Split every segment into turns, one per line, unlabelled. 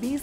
20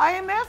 IMF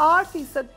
8%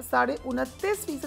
29.5%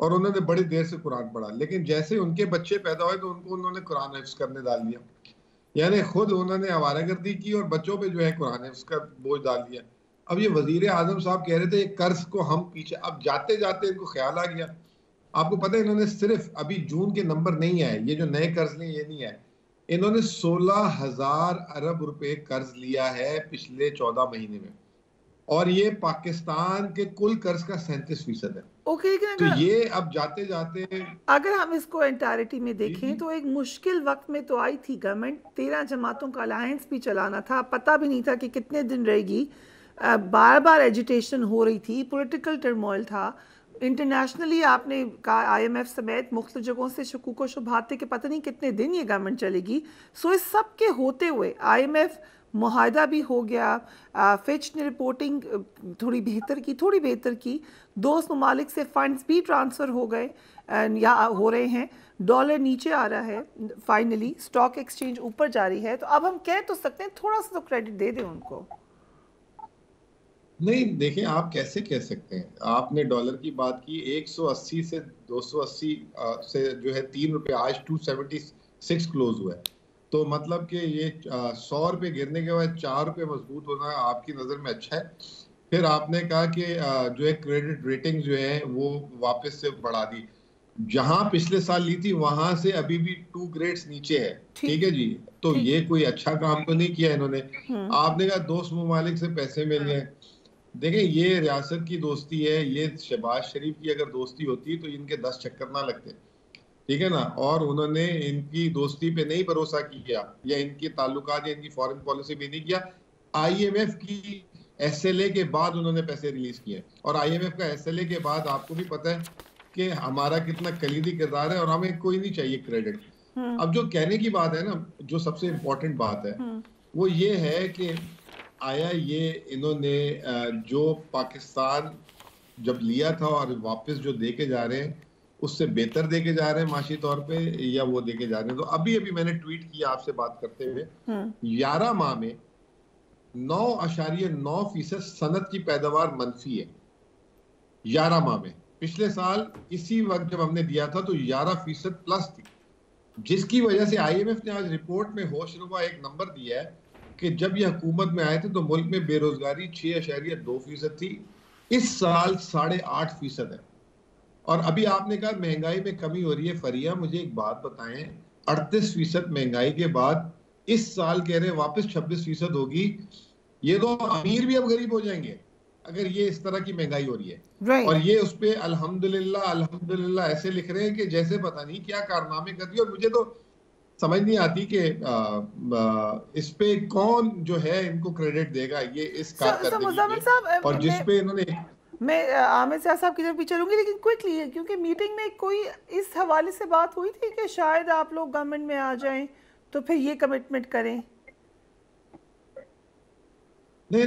اور انہوں نے بڑی دیر سے قرآن پڑھا، لیکن جیسے ان کے بچے پیدا ہوئے تو ان کو انہوں نے قرآن حفظ کرنے ڈال دیا، یعنی خود انہوں نے آوارہ گردی کی اور بچوں پہ جو ہے قرآن حفظ کا بوجھ ڈال دیا۔ اب یہ وزیر اعظم صاحب کہہ رہے تھے یہ قرض کو ہم پیچھے، اب جاتے جاتے ان کو خیال آ گیا، آپ کو پتہ ہے انہوں نے صرف ابھی جون کے نمبر نہیں آئے، یہ جو نئے قرض لیں یہ نہیں آئے، انہوں نے 16,000 ارب روپے قرض لیا ہے پچھلے 14 مہینے میں، اور یہ پاکستان کے کل قرض کا 37% ہے۔
اوکے، لیکن
تو یہ اب جاتے جاتے
اگر ہم اس کو انٹائرٹی میں دیکھیں تو ایک مشکل وقت میں تو آئی تھی گورنمنٹ، 13 جماعتوں کا الائنس بھی چلانا تھا، پتہ بھی نہیں تھا کہ کتنے دن رہے گی، بار بار ایجیٹیشن ہو رہی تھی، پولیٹیکل ٹرموائل تھا، انٹرنیشنلی آپ نے کہا آئی ایم ایف سمیت مختلف جگہوں سے شکوک و شبہات تھے کہ پتہ نہیں کتنے دن یہ گورنمنٹ چلے گی۔ سو اس سب کے ہوتے ہوئے آئی ایم ایف معاہدہ بھی ہو گیا، فچ نے رپورٹنگ تھوڑی بہتر کی، دوست ممالک سے فنڈز بھی ٹرانسفر ہو گئے یا ہو رہے ہیں، ڈالر نیچے آ رہا ہے، فائنلی اسٹاک ایکسچینج اوپر جاری ہے، تو اب ہم کہہ تو سکتے ہیں تھوڑا سا تو کریڈٹ دے دیں ان کو۔
نہیں دیکھیں، آپ کیسے کہہ سکتے ہیں، آپ نے ڈالر کی بات کی، 180 سے 280 سے جو ہے 3 روپے، آج 276 کلوز ہوا ہے، تو مطلب کہ یہ 100 روپے گرنے کے بعد 4 روپے مضبوط ہونا آپ کی نظر میں اچھا ہے۔ پھر آپ نے کہا کہ جو ہے کریڈٹ ریٹنگ جو ہے وہ واپس سے بڑھا دی، جہاں پچھلے سال لی تھی وہاں سے ابھی بھی 2 گریڈز نیچے ہے، ٹھیک ہے جی، تو یہ کوئی اچھا کام تو نہیں کیا انہوں نے۔ آپ نے کہا دوست ممالک سے پیسے مل گئے، دیکھیں یہ ریاست کی دوستی ہے، یہ شہباز شریف کی اگر دوستی ہوتی تو ان کے 10 چکر نہ لگتے، ٹھیک ہے نا، اور انہوں نے ان کی دوستی پہ نہیں بھروسہ کیا یا ان کی تعلقات یا ان کی فارن پالیسی بھی نہیں کیا۔ آئی ایم ایف کی ایس ایل اے کے بعد انہوں نے پیسے ریلیز کیے، اور آئی ایم ایف کا ایس ایل اے کے بعد آپ کو بھی پتہ ہے کہ ہمارا کتنا کلیدی کردار ہے اور ہمیں کوئی نہیں چاہیے کریڈٹ۔ اب جو کہنے کی بات ہے نا، جو سب سے امپورٹنٹ بات ہے وہ یہ ہے کہ آیا یہ انہوں نے جو پاکستان جب لیا تھا اور واپس جو دے کے جا رہے ہیں اس سے بہتر دے کے جا رہے ہیں معاشی طور پہ، یا وہ دے کے جا رہے ہیں؟ تو ابھی میں نے ٹویٹ کیا آپ سے بات کرتے ہوئے، 11 ماہ میں 9.9% صنعت کی پیداوار منفی ہے، 11 ماہ میں۔ پچھلے سال اسی وقت جب ہم نے دیا تھا تو 11% پلس تھی، جس کی وجہ سے آئی ایم ایف نے آج رپورٹ میں ہوش ربا ایک نمبر دیا ہے کہ جب یہ حکومت میں آئے تھے تو ملک میں بے روزگاری 6.2% تھی، اس سال 8.5% ہے، اور ابھی آپ نے کہا مہنگائی میں کمی ہو رہی ہے۔ فریہ مجھے ایک بات بتائیں، 38% مہنگائی کے بعد اس سال کہہ رہے واپس 26% ہوگی، یہ تو امیر بھی اب غریب ہو جائیں گے اگر یہ اس طرح کی مہنگائی ہو رہی ہے، اور یہ اس پہ الحمدللہ ایسے لکھ رہے ہیں کہ جیسے پتہ نہیں کیا کارنامے کر دیے، اور مجھے تو سمجھ نہیں آتی کہ اس پہ کون جو ہے ان کو کریڈٹ دے گا یہ اس کارکردگی پہ، اور جس پہ انہوں نے۔
میں عامر سیاح صاحب کی طرف بھی چلوں گی، لیکن کوئکلی، کیونکہ میٹنگ میں کوئی اس حوالے سے بات ہوئی تھی کہ شاید آپ لوگ گورنمنٹ میں آ جائیں تو پھر یہ کمٹمنٹ کریں؟
نہیں،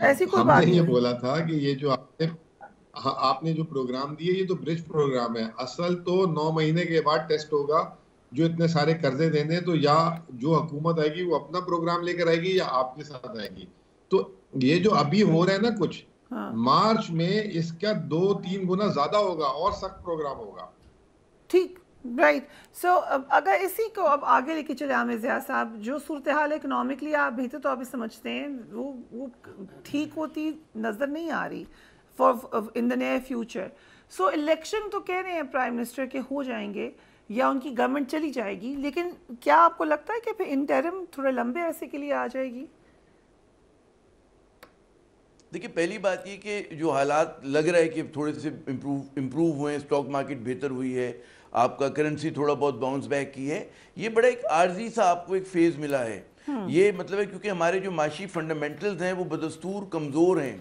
ایسی کوئی
ہم
بات
نے
نہیں
یہ بولا تھا کہ یہ جو آپ نے جو پروگرام دیے یہ تو برج پروگرام ہے، اصل تو 9 مہینے کے بعد ٹیسٹ ہوگا، جو اتنے سارے قرضے دینے تو یا جو حکومت آئے گی وہ اپنا پروگرام لے کر آئے گی یا آپ کے ساتھ آئے گی، تو یہ جو ابھی ہو رہا ہے نا کچھ مارچ میں اس کا 2-3 گنا زیادہ ہوگا اور سخت پروگرام ہوگا۔
ٹھیک، رائٹ۔ سو اگر اسی کو اب آگے لے کے چلے عامر ضیاء صاحب، جو صورتحال اکنامکلی آپ بہتر تو آپ سمجھتے ہیں وہ ٹھیک ہوتی نظر نہیں آ رہی in the near future. So election تو کہہ رہے ہیں پرائم منسٹر کے ہو جائیں گے یا ان کی گورنمنٹ چلی جائے گی، لیکن کیا آپ کو لگتا ہے کہ پھر انٹرم تھوڑے لمبے عرصے کے لیے آ جائے گی؟
دیکھیے پہلی بات یہ کہ جو حالات لگ رہا ہے کہ تھوڑے سے امپروو ہوئے ہیں، اسٹاک مارکیٹ بہتر ہوئی ہے، آپ کا کرنسی تھوڑا بہت باؤنس بیک کی ہے، یہ بڑا ایک عارضی سا آپ کو ایک فیز ملا ہے۔ یہ مطلب ہے کیونکہ ہمارے جو معاشی فنڈامنٹلز ہیں وہ بدستور کمزور ہیں۔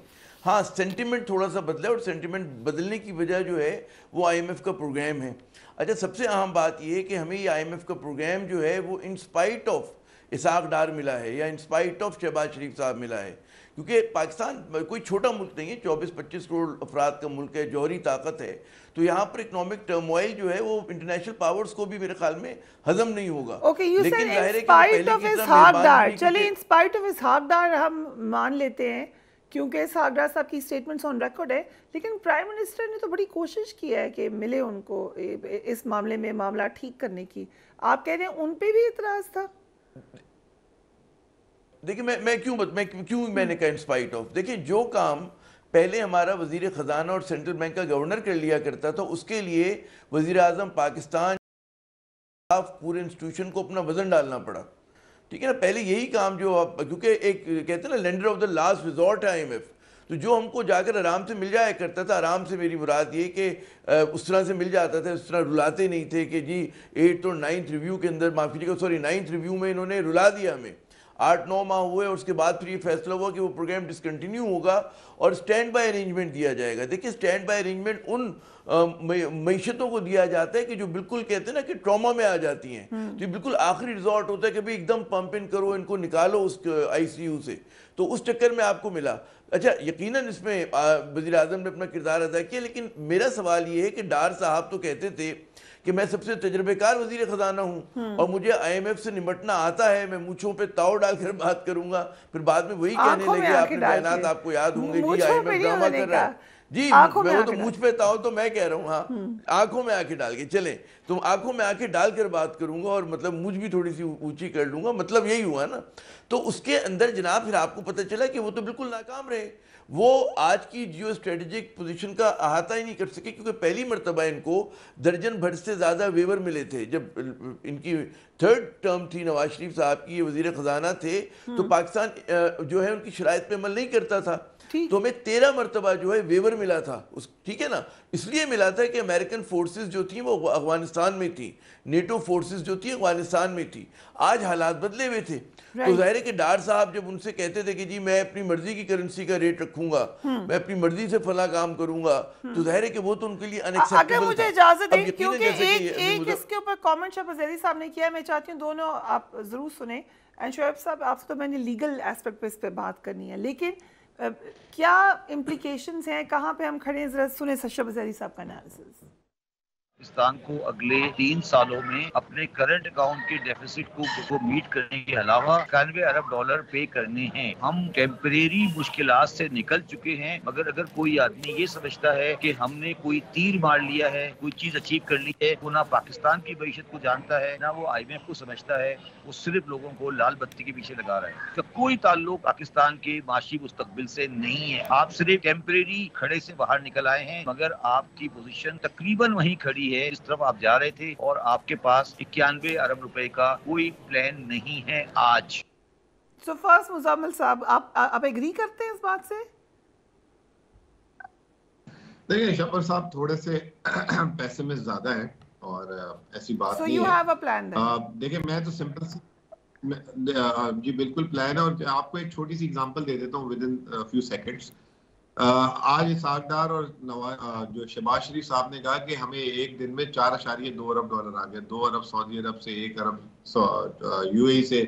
ہاں سینٹیمنٹ تھوڑا سا بدلا ہے، اور سینٹیمنٹ بدلنے کی وجہ جو ہے وہ آئی ایم ایف کا پروگرام ہے۔ اچھا، سب سے اہم بات یہ ہے کہ ہمیں یہ آئی ایم ایف کا پروگرام جو ہے وہ انسپائٹ آف اسحاق ڈار ملا ہے یا انسپائٹ آف شہباز شریف صاحب ملا ہے، کیونکہ پاکستان کوئی چھوٹا ملک نہیں ہے، 24-25 کروڑ افراد کا ملک ہے، جوہری طاقت ہے، تو یہاں پر اکنامک ٹرموائل جو ہے وہ انٹرنیشنل پاورز کو بھی میرے خیال میں ہضم نہیں ہوگا۔
لیکن ظاہر ہے کہ پہلے کی طرح چلیں انسپائٹ آف اسحاق ڈار ہم مان لیتے ہیں کیونکہ ساگرا صاحب کی اسٹیٹمنٹس آن ریکارڈ ہے، لیکن پرائم منسٹر نے تو بڑی کوشش کی ہے کہ ملے ان کو اس معاملے میں معاملہ ٹھیک کرنے کی. آپ کہہ رہے ہیں ان پہ بھی اعتراض تھا؟
دیکھیں میں نے کہا انسپائٹ آف، دیکھیں جو کام پہلے ہمارا وزیر خزانہ اور سینٹرل بینک کا گورنر کر لیا کرتا تھا، اس کے لیے وزیر اعظم پاکستان پورے انسٹیٹیوشن کو اپنا وزن ڈالنا پڑا. ٹھیک ہے نا، پہلے یہی کام جو آپ کیونکہ ایک کہتے ہیں نا lander of the last resort ہے IMF، تو جو ہم کو جا کر آرام سے مل جایا کرتا تھا، آرام سے میری مراد یہ کہ اس طرح سے مل جاتا تھا، اس طرح رلاتے نہیں تھے کہ جی 8th اور 9th ریویو کے اندر 9th ریویو میں انہوں نے رلا دیا ہمیں. 8-9 ماہ ہوئے اور اس کے بعد پھر یہ فیصلہ ہوا کہ وہ پروگرام ڈسکنٹینیو ہوگا اور سٹینڈ بائی ارینجمنٹ دیا جائے گا. دیکھیں سٹینڈ بائی ارینجمنٹ ان معیشتوں کو دیا جاتا ہے کہ جو بالکل کہتے ہیں نا کہ ٹراما میں آ جاتی ہیں، تو یہ بالکل آخری ریزورٹ ہوتا ہے کہ ایک دم پمپ ان کرو، ان کو نکالو اس ICU سے. تو اس چکر میں آپ کو ملا. اچھا یقیناً اس میں وزیر اعظم نے اپنا کردار ادا کیا، لیکن میرا سوال یہ ہے کہ ڈار صاحب تو کہتے تھے کہ میں سب سے تجربے کار وزیر خزانہ ہوں اور مجھے IMF سے نمٹنا آتا ہے، میں مونچھوں پہ تاؤ ڈال کر بات کروں گا. پھر بعد میں وہی کہنے لگے، آپ کے بیانات آپ کو یاد ہوں گے، جی IMF ڈرامہ کر رہا ہے. جی وہ تو مجھ پہ تاؤ تو میں کہہ رہا ہوں، ہاں آنکھوں میں آنکھیں ڈال کے چلیں، تو آنکھوں میں آنکھیں ڈال کر بات کروں گا اور مطلب مجھ بھی تھوڑی سی اونچی کر لوں گا، مطلب یہی ہوا نا. تو اس کے اندر جناب پھر آپ کو پتہ چلا کہ وہ تو بالکل ناکام رہے. وہ آج کی جیو اسٹریٹجک پوزیشن کا احاطہ ہی نہیں کر سکے، کیونکہ پہلی مرتبہ ان کو درجن بھر سے زیادہ ویور ملے تھے. جب ان کی 3rd ٹرم تھی نواز شریف صاحب کی، یہ وزیر خزانہ تھے، تو پاکستان جو ہے ان کی شرائط پہ عمل نہیں کرتا تھا، تو ہمیں 13 مرتبہ جو ہے ویور ملا تھا. ٹھیک ہے نا، اس لیے ملا تھا کہ امریکن فورسز جو تھیں وہ افغانستان میں تھیں، نیٹو فورسز جو تھیں افغانستان میں تھی. آج حالات بدلے ہوئے تھے، تو ظاہر ہے کہ ڈار صاحب جب ان سے کہتے تھے کہ جی میں اپنی مرضی کی کرنسی کا ریٹ رکھوں گا، میں اپنی مرضی سے فلاں کام کروں گا، تو ظاہر ہے کہ وہ تو ان کے لیے ان ایکسیپٹیبل تھا.
اگر مجھے اجازت دیں، کیونکہ ایک اس کے اوپر کامنٹ شاہ زیدی صاحب نے کیا ہے، میں چاہتی ہوں دونوں آپ ضرور سنیں. اینڈ شعیب صاحب آپ سے تو میں نے لیگل ایسپیکٹ پہ اس پہ بات کرنی ہے، لیکن کیا امپلیکیشنز ہیں، کہاں پہ ہم کھڑے ہیں، ذرا سنیں شعیب زیدی صاحب کا انالیسس.
پاکستان کو اگلے 3 سالوں میں اپنے کرنٹ اکاؤنٹ کے ڈیفیسٹ کو میٹ کرنے کے علاوہ 91 ارب ڈالر پے کرنے ہیں. ہم ٹیمپریری مشکلات سے نکل چکے ہیں، مگر اگر کوئی آدمی یہ سمجھتا ہے کہ ہم نے کوئی تیر مار لیا ہے، کوئی چیز اچیو کر لی ہے، وہ نہ پاکستان کی معیشت کو جانتا ہے، نہ وہ IMF کو سمجھتا ہے. وہ صرف لوگوں کو لال بتی کے پیچھے لگا رہا ہے. اس کا کوئی تعلق پاکستان کے معاشی مستقبل سے نہیں ہے. آپ صرف ٹیمپریری کھڑے سے باہر نکل آئے ہیں، مگر آپ کی پوزیشن تقریباً وہیں کھڑی ہے اس طرف آپ جا رہے تھے، اور آپ کے پاس 91 ارب روپے کا کوئی پلان نہیں ہے آج.
سو فرسٹ مزمل صاحب، آپ ایگری کرتے ہیں اس بات سے؟
دیکھیں شبر صاحب تھوڑے سے پیسے میں زیادہ ہیں اور ایسی بات نہیں ہے. دیکھیں میں تو سمپل سی جی بالکل پلان ہے، اور آپ کو ایک چھوٹی سی اگزامپل دے دیتا ہوں ود ان فیو سیکنڈس. آج اسحاق ڈار اور جو شہباز شریف صاحب نے کہا کہ ہمیں ایک دن میں 4.2 ارب ڈالر آ گیا، 2 ارب سعودی عرب سے، 1 ارب UAE سے،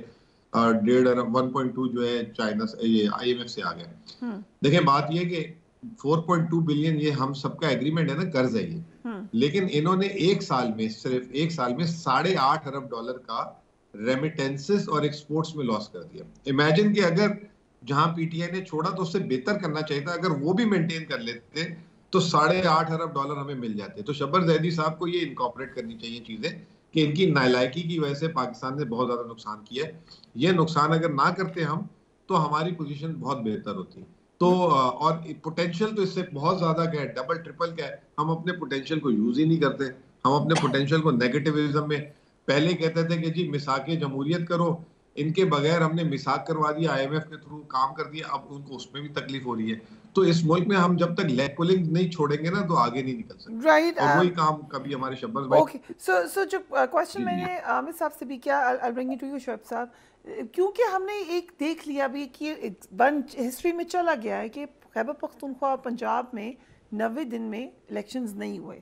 1.5 ارب 1.2 جو ہے چائنا سے، یہ IMF سے آ گیا. دیکھیں بات یہ کہ 4.2 بلین یہ ہم سب کا ایگریمنٹ ہے نا، قرض ہے یہ، لیکن انہوں نے ایک سال میں صرف 8.5 ارب ڈالر کا ریمیٹنسز اور ایکسپورٹس میں لاس کر دیا. امیجن کہ اگر جہاں PTI نے چھوڑا تو اس سے بہتر کرنا چاہیے تھا، اگر وہ بھی مینٹین کر لیتے تو 8.5 ارب ڈالر ہمیں مل جاتے. تو شبر زیدی صاحب کو یہ انکارپوریٹ کرنی چاہیے چیزیں کہ ان کی نالائکی کی وجہ سے پاکستان نے بہت زیادہ نقصان کیا ہے. یہ نقصان اگر نہ کرتے ہم تو ہماری پوزیشن بہت بہتر ہوتی. تو اور پوٹینشیل تو اس سے بہت زیادہ کیا ہے، ڈبل ٹرپل کیا ہے، ہم اپنے پوٹینشیل کو یوز ہی نہیں کرتے. ہم اپنے پوٹینشیل کو نیگیٹیوزم میں پہلے کہتے تھے کہ جی میثاق جمہوریت کرو، ان کے بغیر ہم نے میثاق کروا دیا، IMF کے تھرو کام کر دیا، اب ان کو اس میں بھی تکلیف ہو رہی ہے. تو اس ملک میں ہم جب تک لیگ پولنگ نہیں چھوڑیں گے نا تو آگے نہیں نکل سکتے. اور وہی کام کبھی ہمارے شبر بھائی.
اوکے سو جو کوسچن میں نے عامر صاحب سے بھی کیا، I'll bring it to you Shoaib صاحب، کیونکہ ہم نے ایک دیکھ لیا بھی کہ ہسٹری میں چلا گیا ہے کہ خیبر پختونخوا پنجاب میں 90 دن میں الیکشنز نہیں ہوئے.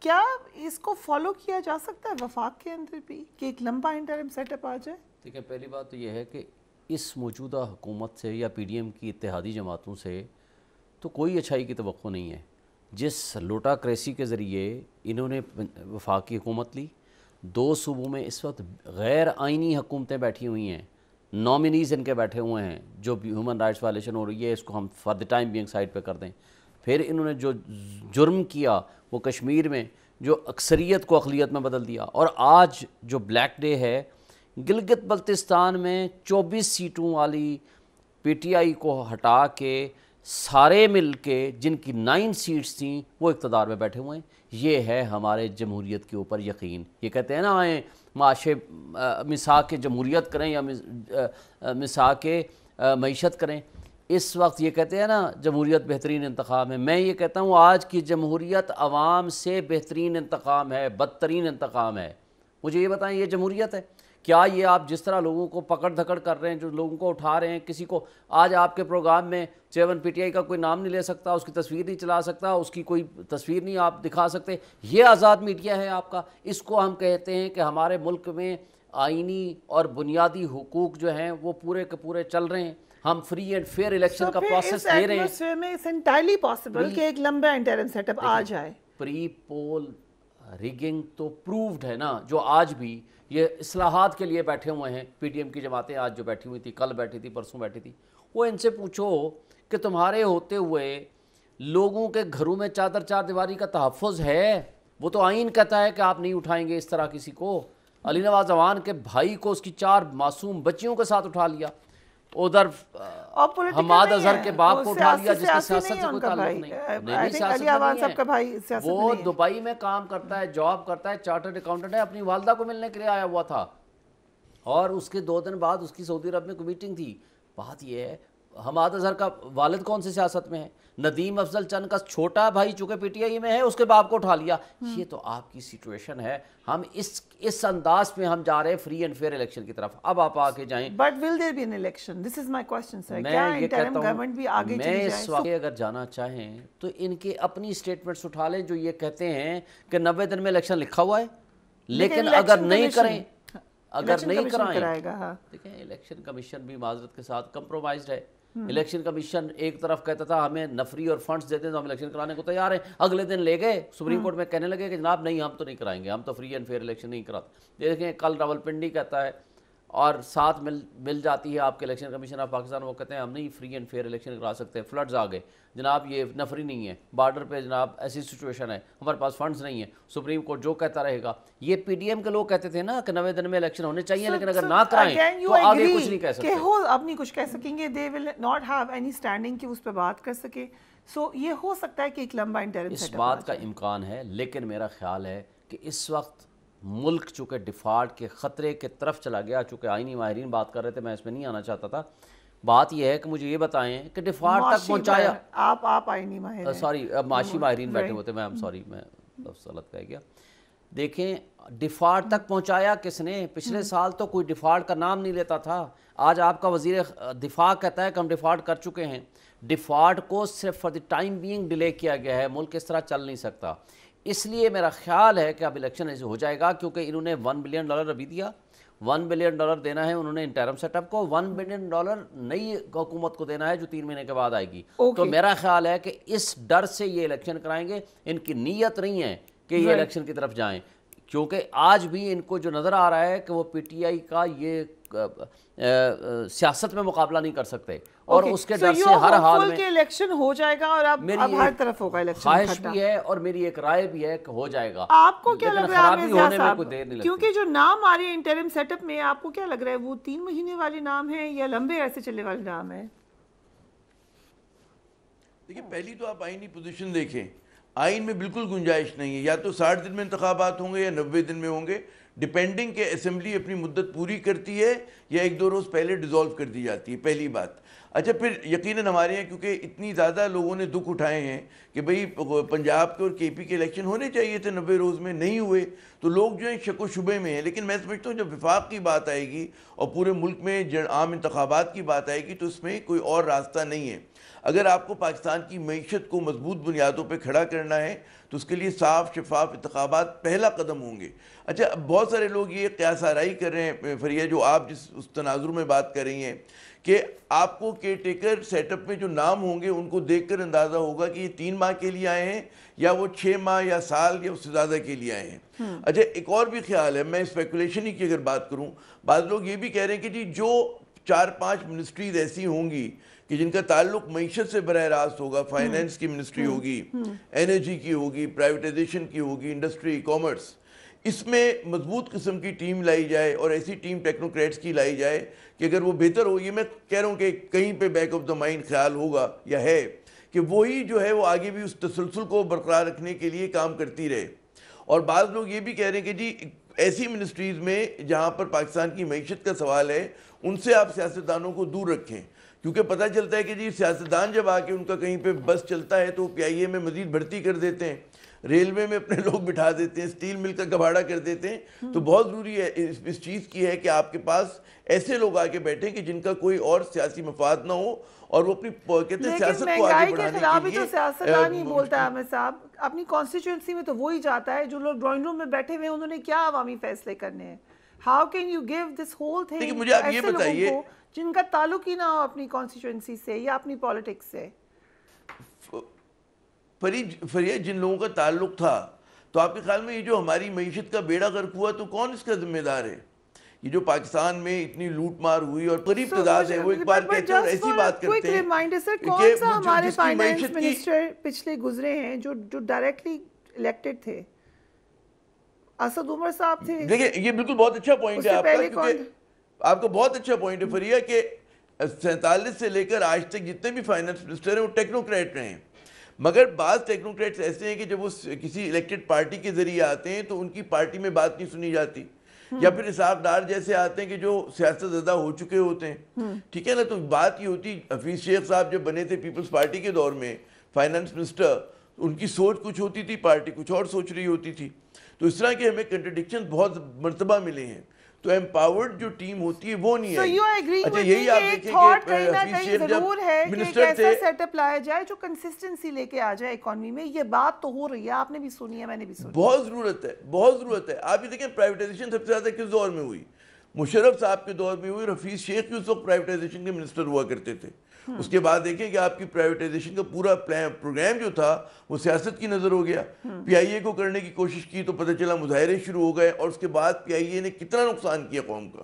کیا اس کو فالو کیا جا سکتا ہے وفاق کے اندر بھی کہ ایک لمبا انٹرم سیٹ اپ آ جائے؟
دیکھیں پہلی بات تو یہ ہے کہ اس موجودہ حکومت سے یا PDM کی اتحادی جماعتوں سے تو کوئی اچھائی کی توقع نہیں ہے. جس لوٹاکریسی کے ذریعے انہوں نے وفاق کی حکومت لی، 2 صوبوں میں اس وقت غیر آئینی حکومتیں بیٹھی ہوئی ہیں نامنیز ان کے بیٹھے ہوئے ہیں جو ہیومن رائٹس وائلیشن ہو رہی ہے اس کو ہم for the time being side پہ کر دیں. پھر انہوں نے جو جرم کیا وہ کشمیر میں جو اکثریت کو اقلیت میں بدل دیا. اور آج جو بلیک ڈے ہے گلگت بلتستان میں 24 سیٹوں والی پی ٹی آئی کو ہٹا کے سارے مل کے جن کی 9 سیٹس تھیں وہ اقتدار میں بیٹھے ہوئے ہیں. یہ ہے ہمارے جمہوریت کے اوپر یقین. یہ کہتے ہیں نا آئیں معاشے مساق جمہوریت کریں یا مساق معیشت کریں. اس وقت یہ کہتے ہیں نا جمہوریت بہترین انتخاب ہے. میں یہ کہتا ہوں آج کی جمہوریت عوام سے بہترین انتقام ہے, بدترین انتقام ہے. مجھے یہ بتائیں یہ جمہوریت ہے؟ کیا یہ آپ جس طرح لوگوں کو پکڑ دھکڑ کر رہے ہیں, جو لوگوں کو اٹھا رہے ہیں, کسی کو آج آپ کے پروگرام میں چیئرمین پی ٹی آئی کا کوئی نام نہیں لے سکتا, اس کی تصویر نہیں چلا سکتا, اس کی کوئی تصویر نہیں آپ دکھا سکتے. یہ آزاد میڈیا ہے آپ کا. اس کو ہم کہتے ہیں کہ ہمارے ملک میں آئینی اور بنیادی حقوق جو ہیں وہ پورے کے پورے چل رہے ہیں. ہم فری اینڈ فیئر الیکشن کا پروسیس دے رہے ہیں.
اس میں it's entirely possible کہ ایک لمبا انٹرم سیٹ اپ آ جائے.
پری پول ریگنگ تو پرووڈ ہے نا, جو آج بھی یہ اصلاحات کے لیے بیٹھے ہوئے ہیں. پی ٹی ایم کی جماعتیں آج جو بیٹھی ہوئی تھی, کل بیٹھی تھی, پرسوں بیٹھی تھی, وہ ان سے پوچھو کہ تمہارے ہوتے ہوئے لوگوں کے گھروں میں چادر چار دیواری کا تحفظ ہے؟ وہ تو آئین کہتا ہے کہ آپ نہیں اٹھائیں گے اس طرح کسی کو. علی نواز اعوان کے بھائی کو اس کی 4 معصوم بچیوں کے ساتھ اٹھا لیا, ادھر حماد اظہر کے باپ کو اٹھا لیا جس کی سیاست سے کوئی تعلق نہیں. وہ دبئی میں کام کرتا ہے, جاب کرتا ہے, چارٹرڈ اکاؤنٹنٹ ہے, اپنی والدہ کو ملنے کے لیے آیا ہوا تھا اور اس کے 2 دن بعد اس کی سعودی عرب میں کوئی میٹنگ تھی. بات یہ ہے حماد اظہر کا والد کون سی سیاست میں ہے؟ ندیم افضل چند کا چھوٹا بھائی چونکہ پی ٹی آئی میں ہے, اس کے باپ کو اٹھا لیا. یہ تو آپ کی سچویشن ہے. ہم اس انداز میں ہم جا رہے ہیں فری اینڈ فیئر الیکشن کی طرف. اب آپ آگے جائیں.
But will there be an election? This is my question sir. کیا انٹرم گورنمنٹ بھی آگے چلی جائے؟
میں اس وقت اگر جانا چاہیں تو ان کے اپنی اسٹیٹمنٹس اٹھا لیں جو یہ کہتے ہیں کہ 90 دن میں الیکشن لکھا ہوا ہے, لیکن اگر نہیں کریں, اگر نہیں کرائیں, دیکھیں الیکشن کمیشن بھی معذرت کے ساتھ کمپرومائزڈ ہے. الیکشن کمیشن ایک طرف کہتا تھا ہمیں نفری اور فنڈز دیتے ہیں تو ہم الیکشن کرانے کو تیار ہیں, اگلے دن لے گئے سپریم کورٹ میں کہنے لگے کہ جناب نہیں ہم تو نہیں کرائیں گے, ہم تو فری اینڈ فیئر الیکشن نہیں کراتے. دیکھیں کل راولپنڈی کہتا ہے اور ساتھ مل جاتی ہے آپ کے الیکشن کمیشن آف پاکستان, وہ کہتے ہیں ہم نہیں فری اینڈ فیئر الیکشن کرا سکتے, فلڈز آ گئے جناب, یہ نفری نہیں ہے, بارڈر پہ جناب ایسی سچویشن ہے, ہمارے پاس فنڈز نہیں ہیں, سپریم کورٹ جو کہتا رہے گا. یہ پی ڈی ایم کے لوگ کہتے تھے نا کہ 90 دن میں الیکشن ہونے چاہیے, لیکن اگر نہ کرائیں تو آگے کچھ نہیں کہہ سکتے.
اب نہیں کچھ کہہ سکیں گے, they will not have any standing کہ اس پہ بات کر سکے. سو یہ ہو سکتا ہے کہ ایک لمبا انٹرم
اس بات کا امکان ہے, لیکن میرا خیال ہے کہ اس وقت ملک چونکہ ڈیفالٹ کے خطرے کے طرف چلا گیا, چونکہ آئینی ماہرین بات کر رہے تھے, میں اس میں نہیں آنا چاہتا تھا. بات یہ ہے کہ مجھے یہ بتائیں کہ ڈیفالٹ تک پہنچایا,
آپ آئینی ماہر
سوری معاشی ماہرین بیٹھے ہوتے, میں سوری میں غلط کہہ گیا. دیکھیں ڈیفالٹ تک پہنچایا کس نے؟ پچھلے سال تو کوئی ڈیفالٹ کا نام نہیں لیتا تھا. آج آپ کا وزیر دفاع کہتا ہے کہ ہم ڈیفالٹ کر چکے ہیں. ڈیفالٹ کو صرف for the time being delay کیا گیا ہے, ملک اس طرح چل نہیں سکتا. اس لیے میرا خیال ہے کہ اب الیکشن ایسے ہو جائے گا, کیونکہ انہوں نے $1 بلین ابھی دیا, $1 بلین دینا ہے انہوں نے انٹرم سیٹ اپ کو, $1 بلین نئی حکومت کو دینا ہے جو 3 مہینے کے بعد آئے گی. تو میرا خیال ہے کہ اس ڈر سے یہ الیکشن کرائیں گے. ان کی نیت نہیں ہے کہ یہ الیکشن کی طرف جائیں, کیونکہ آج بھی ان کو جو نظر آ رہا ہے کہ وہ پی ٹی آئی کا یہ سیاست میں مقابلہ نہیں کر سکتے, اور اس کے ڈر سے ہر حال میں
الیکشن ہو جائے گا. اور اب ہر طرف ہوگا الیکشن,
خواہش بھی ہے اور میری ایک رائے بھی ہے کہ ہو جائے گا.
آپ کو کیا لگ رہا
ہے,
کیونکہ جو نام آ رہے ہیں انٹرم سیٹ اپ میں, آپ کو کیا لگ رہا ہے وہ 3 مہینے والے نام ہیں یا لمبے عرصے چلنے والے نام ہیں؟
دیکھیں پہلی تو آپ آئینی پوزیشن دیکھیں, آئین میں بالکل گنجائش نہیں ہے, یا تو 60 دن میں انتخابات ہوں گے یا 90 دن میں ہوں گے, ڈیپینڈنگ کہ اسمبلی اپنی مدت پوری کرتی ہے یا 1-2 روز پہلے ڈیزولو کر دی جاتی ہے, پہلی بات. اچھا پھر یقیناً ہمارے ہیں کیونکہ اتنی زیادہ لوگوں نے دکھ اٹھائے ہیں کہ بھئی پنجاب کے اور کے پی کے الیکشن ہونے چاہیے تھے 90 روز میں, نہیں ہوئے, تو لوگ جو ہیں شک و شبے میں ہیں. لیکن میں سمجھتا ہوں جب وفاق کی بات آئے گی اور پورے ملک میں عام انتخابات کی بات آئے گی تو اس میں کوئی اور راستہ نہیں ہے. اگر آپ کو پاکستان کی معیشت کو مضبوط بنیادوں پہ کھڑا کرنا ہے تو اس کے لیے صاف شفاف انتخابات پہلا قدم ہوں گے. اچھا بہت سارے لوگ یہ قیاس آرائی کر رہے ہیں فریہ, جو آپ جس اس تناظر میں بات کر رہی ہیں, کہ آپ کو کیئر ٹیکر سیٹ اپ میں جو نام ہوں گے ان کو دیکھ کر اندازہ ہوگا کہ یہ 3 ماہ کے لیے آئے ہیں یا وہ 6 ماہ یا سال یا اس سے زیادہ کے لیے آئے ہیں. اچھا ایک اور بھی خیال ہے, میں اسپیکولیشن ہی کی اگر بات کروں, بعض لوگ یہ بھی کہہ رہے ہیں کہ جی جو 4-5 منسٹریز ایسی ہوں گی کہ جن کا تعلق معیشت سے براہ راست ہوگا. فائنینس کی منسٹری ہوگی, انرجی کی ہوگی, پرائیویٹائزیشن کی ہوگی, انڈسٹری, کامرس. اس میں مضبوط قسم کی ٹیم لائی جائے اور ایسی ٹیم ٹیکنوکریٹس کی لائی جائے کہ اگر وہ بہتر ہو, یہ میں کہہ رہا ہوں کہ کہیں پہ بیک آف دا مائنڈ خیال ہوگا یا ہے کہ وہی جو ہے وہ آگے بھی اس تسلسل کو برقرار رکھنے کے لیے کام کرتی رہے. اور بعض لوگ یہ بھی کہہ رہے ہیں کہ جی ایسی منسٹریز میں جہاں پر پاکستان کی معیشت کا سوال ہے ان سے آپ سیاستدانوں کو دور رکھیں, کیونکہ پتہ چلتا ہے کہ جی سیاستدان جب آ کے ان کا کہیں پہ بس چلتا ہے تو پی آئی اے میں مزید بھرتی کر دیتے ہیں, ریلوے میں اپنے لوگ بٹھا دیتے ہیں, اسٹیل مل کا کباڑا کر دیتے ہیں. تو بہت ضروری ہے اس چیز کی ہے کہ آپ کے پاس ایسے لوگ آ کے بیٹھیں کہ جن کا کوئی اور سیاسی مفاد نہ ہو اور وہ اپنی کہتے ہیں سیاست کو آگے بڑھانے کے لیے.
تو سیاستدان ہی بولتا ہے عامر صاحب, اپنی کانسٹیچوئنسی میں تو وہی جاتا ہے جو لوگ ڈرائنگ روم میں بیٹھے ہوئے ہیں, انہوں نے کیا عوامی فیصلے کرنے ہیں. How can you give this whole thing
مجھے آپ یہ بتائیے
جن کا تعلق ہی نہ ہو اپنی کانسٹیچوئنسی سے یا اپنی پالیٹکس سے.
فریہ جن لوگوں کا تعلق تھا, تو آپ کے خیال میں یہ جو ہماری معیشت کا بیڑا غرق ہوا تو کون اس کا ذمہ دار ہے؟ یہ جو پاکستان میں اتنی لوٹ مار ہوئی اور قریب تعداد ہے, وہ ایک بار کہتے ہیں اور ایسی بات کرتے ہیں
کون سا ہمارے فائنانس منسٹر پچھلے گزرے ہیں جو ڈائریکٹلی الیکٹڈ تھے؟ اسد عمر صاحب تھے.
دیکھیں یہ بالکل بہت اچھا پوائنٹ ہے آپ کا, کیونکہ آپ کا بہت اچھا پوائنٹ ہے فریہ کہ 47 سے لے کر آج تک جتنے بھی فائنانس منسٹر ہیں وہ ٹیکنوکریٹ رہے ہیں. مگر بعض ٹیکنوکریٹس ایسے ہیں کہ جب وہ کسی الیکٹڈ پارٹی کے ذریعے آتے ہیں تو ان کی پارٹی میں بات نہیں سنی جاتی, یا پھر اسحاق ڈار جیسے آتے ہیں کہ جو سیاست زدہ ہو چکے ہوتے ہیں. ٹھیک ہے نا, تو بات یہ ہوتی, حفیظ شیخ صاحب جب بنے تھے پیپلز پارٹی کے دور میں فائنانس منسٹر, ان کی سوچ کچھ ہوتی تھی, پارٹی کچھ اور سوچ رہی ہوتی تھی. تو اس طرح کے ہمیں کنٹرڈکشن بہت مرتبہ ملے ہیں. تو ایمپاورڈ جو ٹیم ہوتی ہے وہ نہیں ہے. اچھا یہی آپ دیکھیں کہ حفیظ شیخ جب منسٹر تھے,
ایسا سیٹ اپ لایا جائے جو کنسسٹنسی لے کے آ جائے اکانومی میں. یہ بات تو ہو رہی ہے, آپ نے بھی سنی ہے, میں نے بھی سنی.
بہت ضرورت ہے, بہت ضرورت ہے. آپ یہ دیکھیں پرائیویٹائزیشن سب سے زیادہ کس دور میں ہوئی؟ مشرف صاحب کے دور میں ہوئی, اور حفیظ شیخ بھی اس وقت پرائیویٹائزیشن کے منسٹر ہوا کرتے تھے. اس کے بعد دیکھیں کہ آپ کی پرائیویٹائزیشن کا پورا پروگرام جو تھا وہ سیاست کی نظر ہو گیا. پی آئی اے کو کرنے کی کوشش کی تو پتہ چلا مظاہرے شروع ہو گئے, اور اس کے بعد پی آئی اے نے کتنا نقصان کیا قوم کا.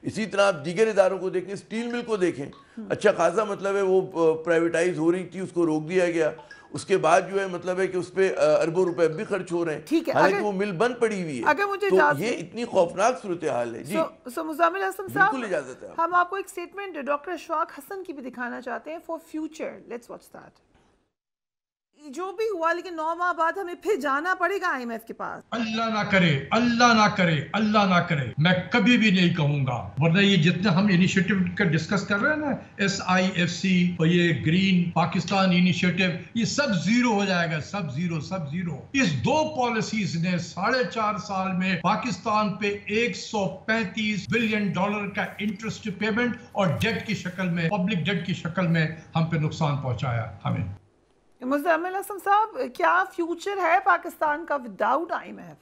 اسی طرح آپ دیگر اداروں کو دیکھیں, اسٹیل مل کو دیکھیں, اچھا خاصا مطلب ہے وہ پرائیویٹائز ہو رہی تھی, اس کو روک دیا گیا. اس کے بعد جو ہے مطلب ہے کہ اس پہ اربوں روپے بھی خرچ ہو رہے ہیں, حالانکہ وہ مل بند پڑی ہوئی ہے. تو یہ اتنی خوفناک صورتحال ہے. جی
مزمل حسن صاحب,
بالکل اجازت ہے.
ہم آپ کو ایک سٹیٹمنٹ ڈاکٹر اشفاق حسن کی بھی دکھانا چاہتے ہیں for future. Let's watch that. جو بھی ہوا, لیکن 9 ماہ بعد ہمیں پھر جانا پڑے گا آئی ایم ایف کے پاس.
اللہ نہ کرے, اللہ نہ کرے, اللہ نہ کرے, میں کبھی بھی نہیں کہوں گا. ورنہ یہ جتنے ہم انیشیٹو کا ڈسکس کر رہے ہیں نا, SIFC اور یہ گرین پاکستان انیشیٹو, یہ سب زیرو ہو جائے گا. سب زیرو, سب زیرو. اس 2 پالیسیز نے 4.5 سال میں پاکستان پہ $135 بلین کا انٹرسٹ پیمنٹ اور ڈیٹ کی شکل میں, پبلک ڈیٹ کی شکل میں ہم پہ نقصان پہنچایا ہمیں.
مزمل حسن صاحب, کیا فیوچر ہے پاکستان کا وداؤٹ آئی ایم ایف؟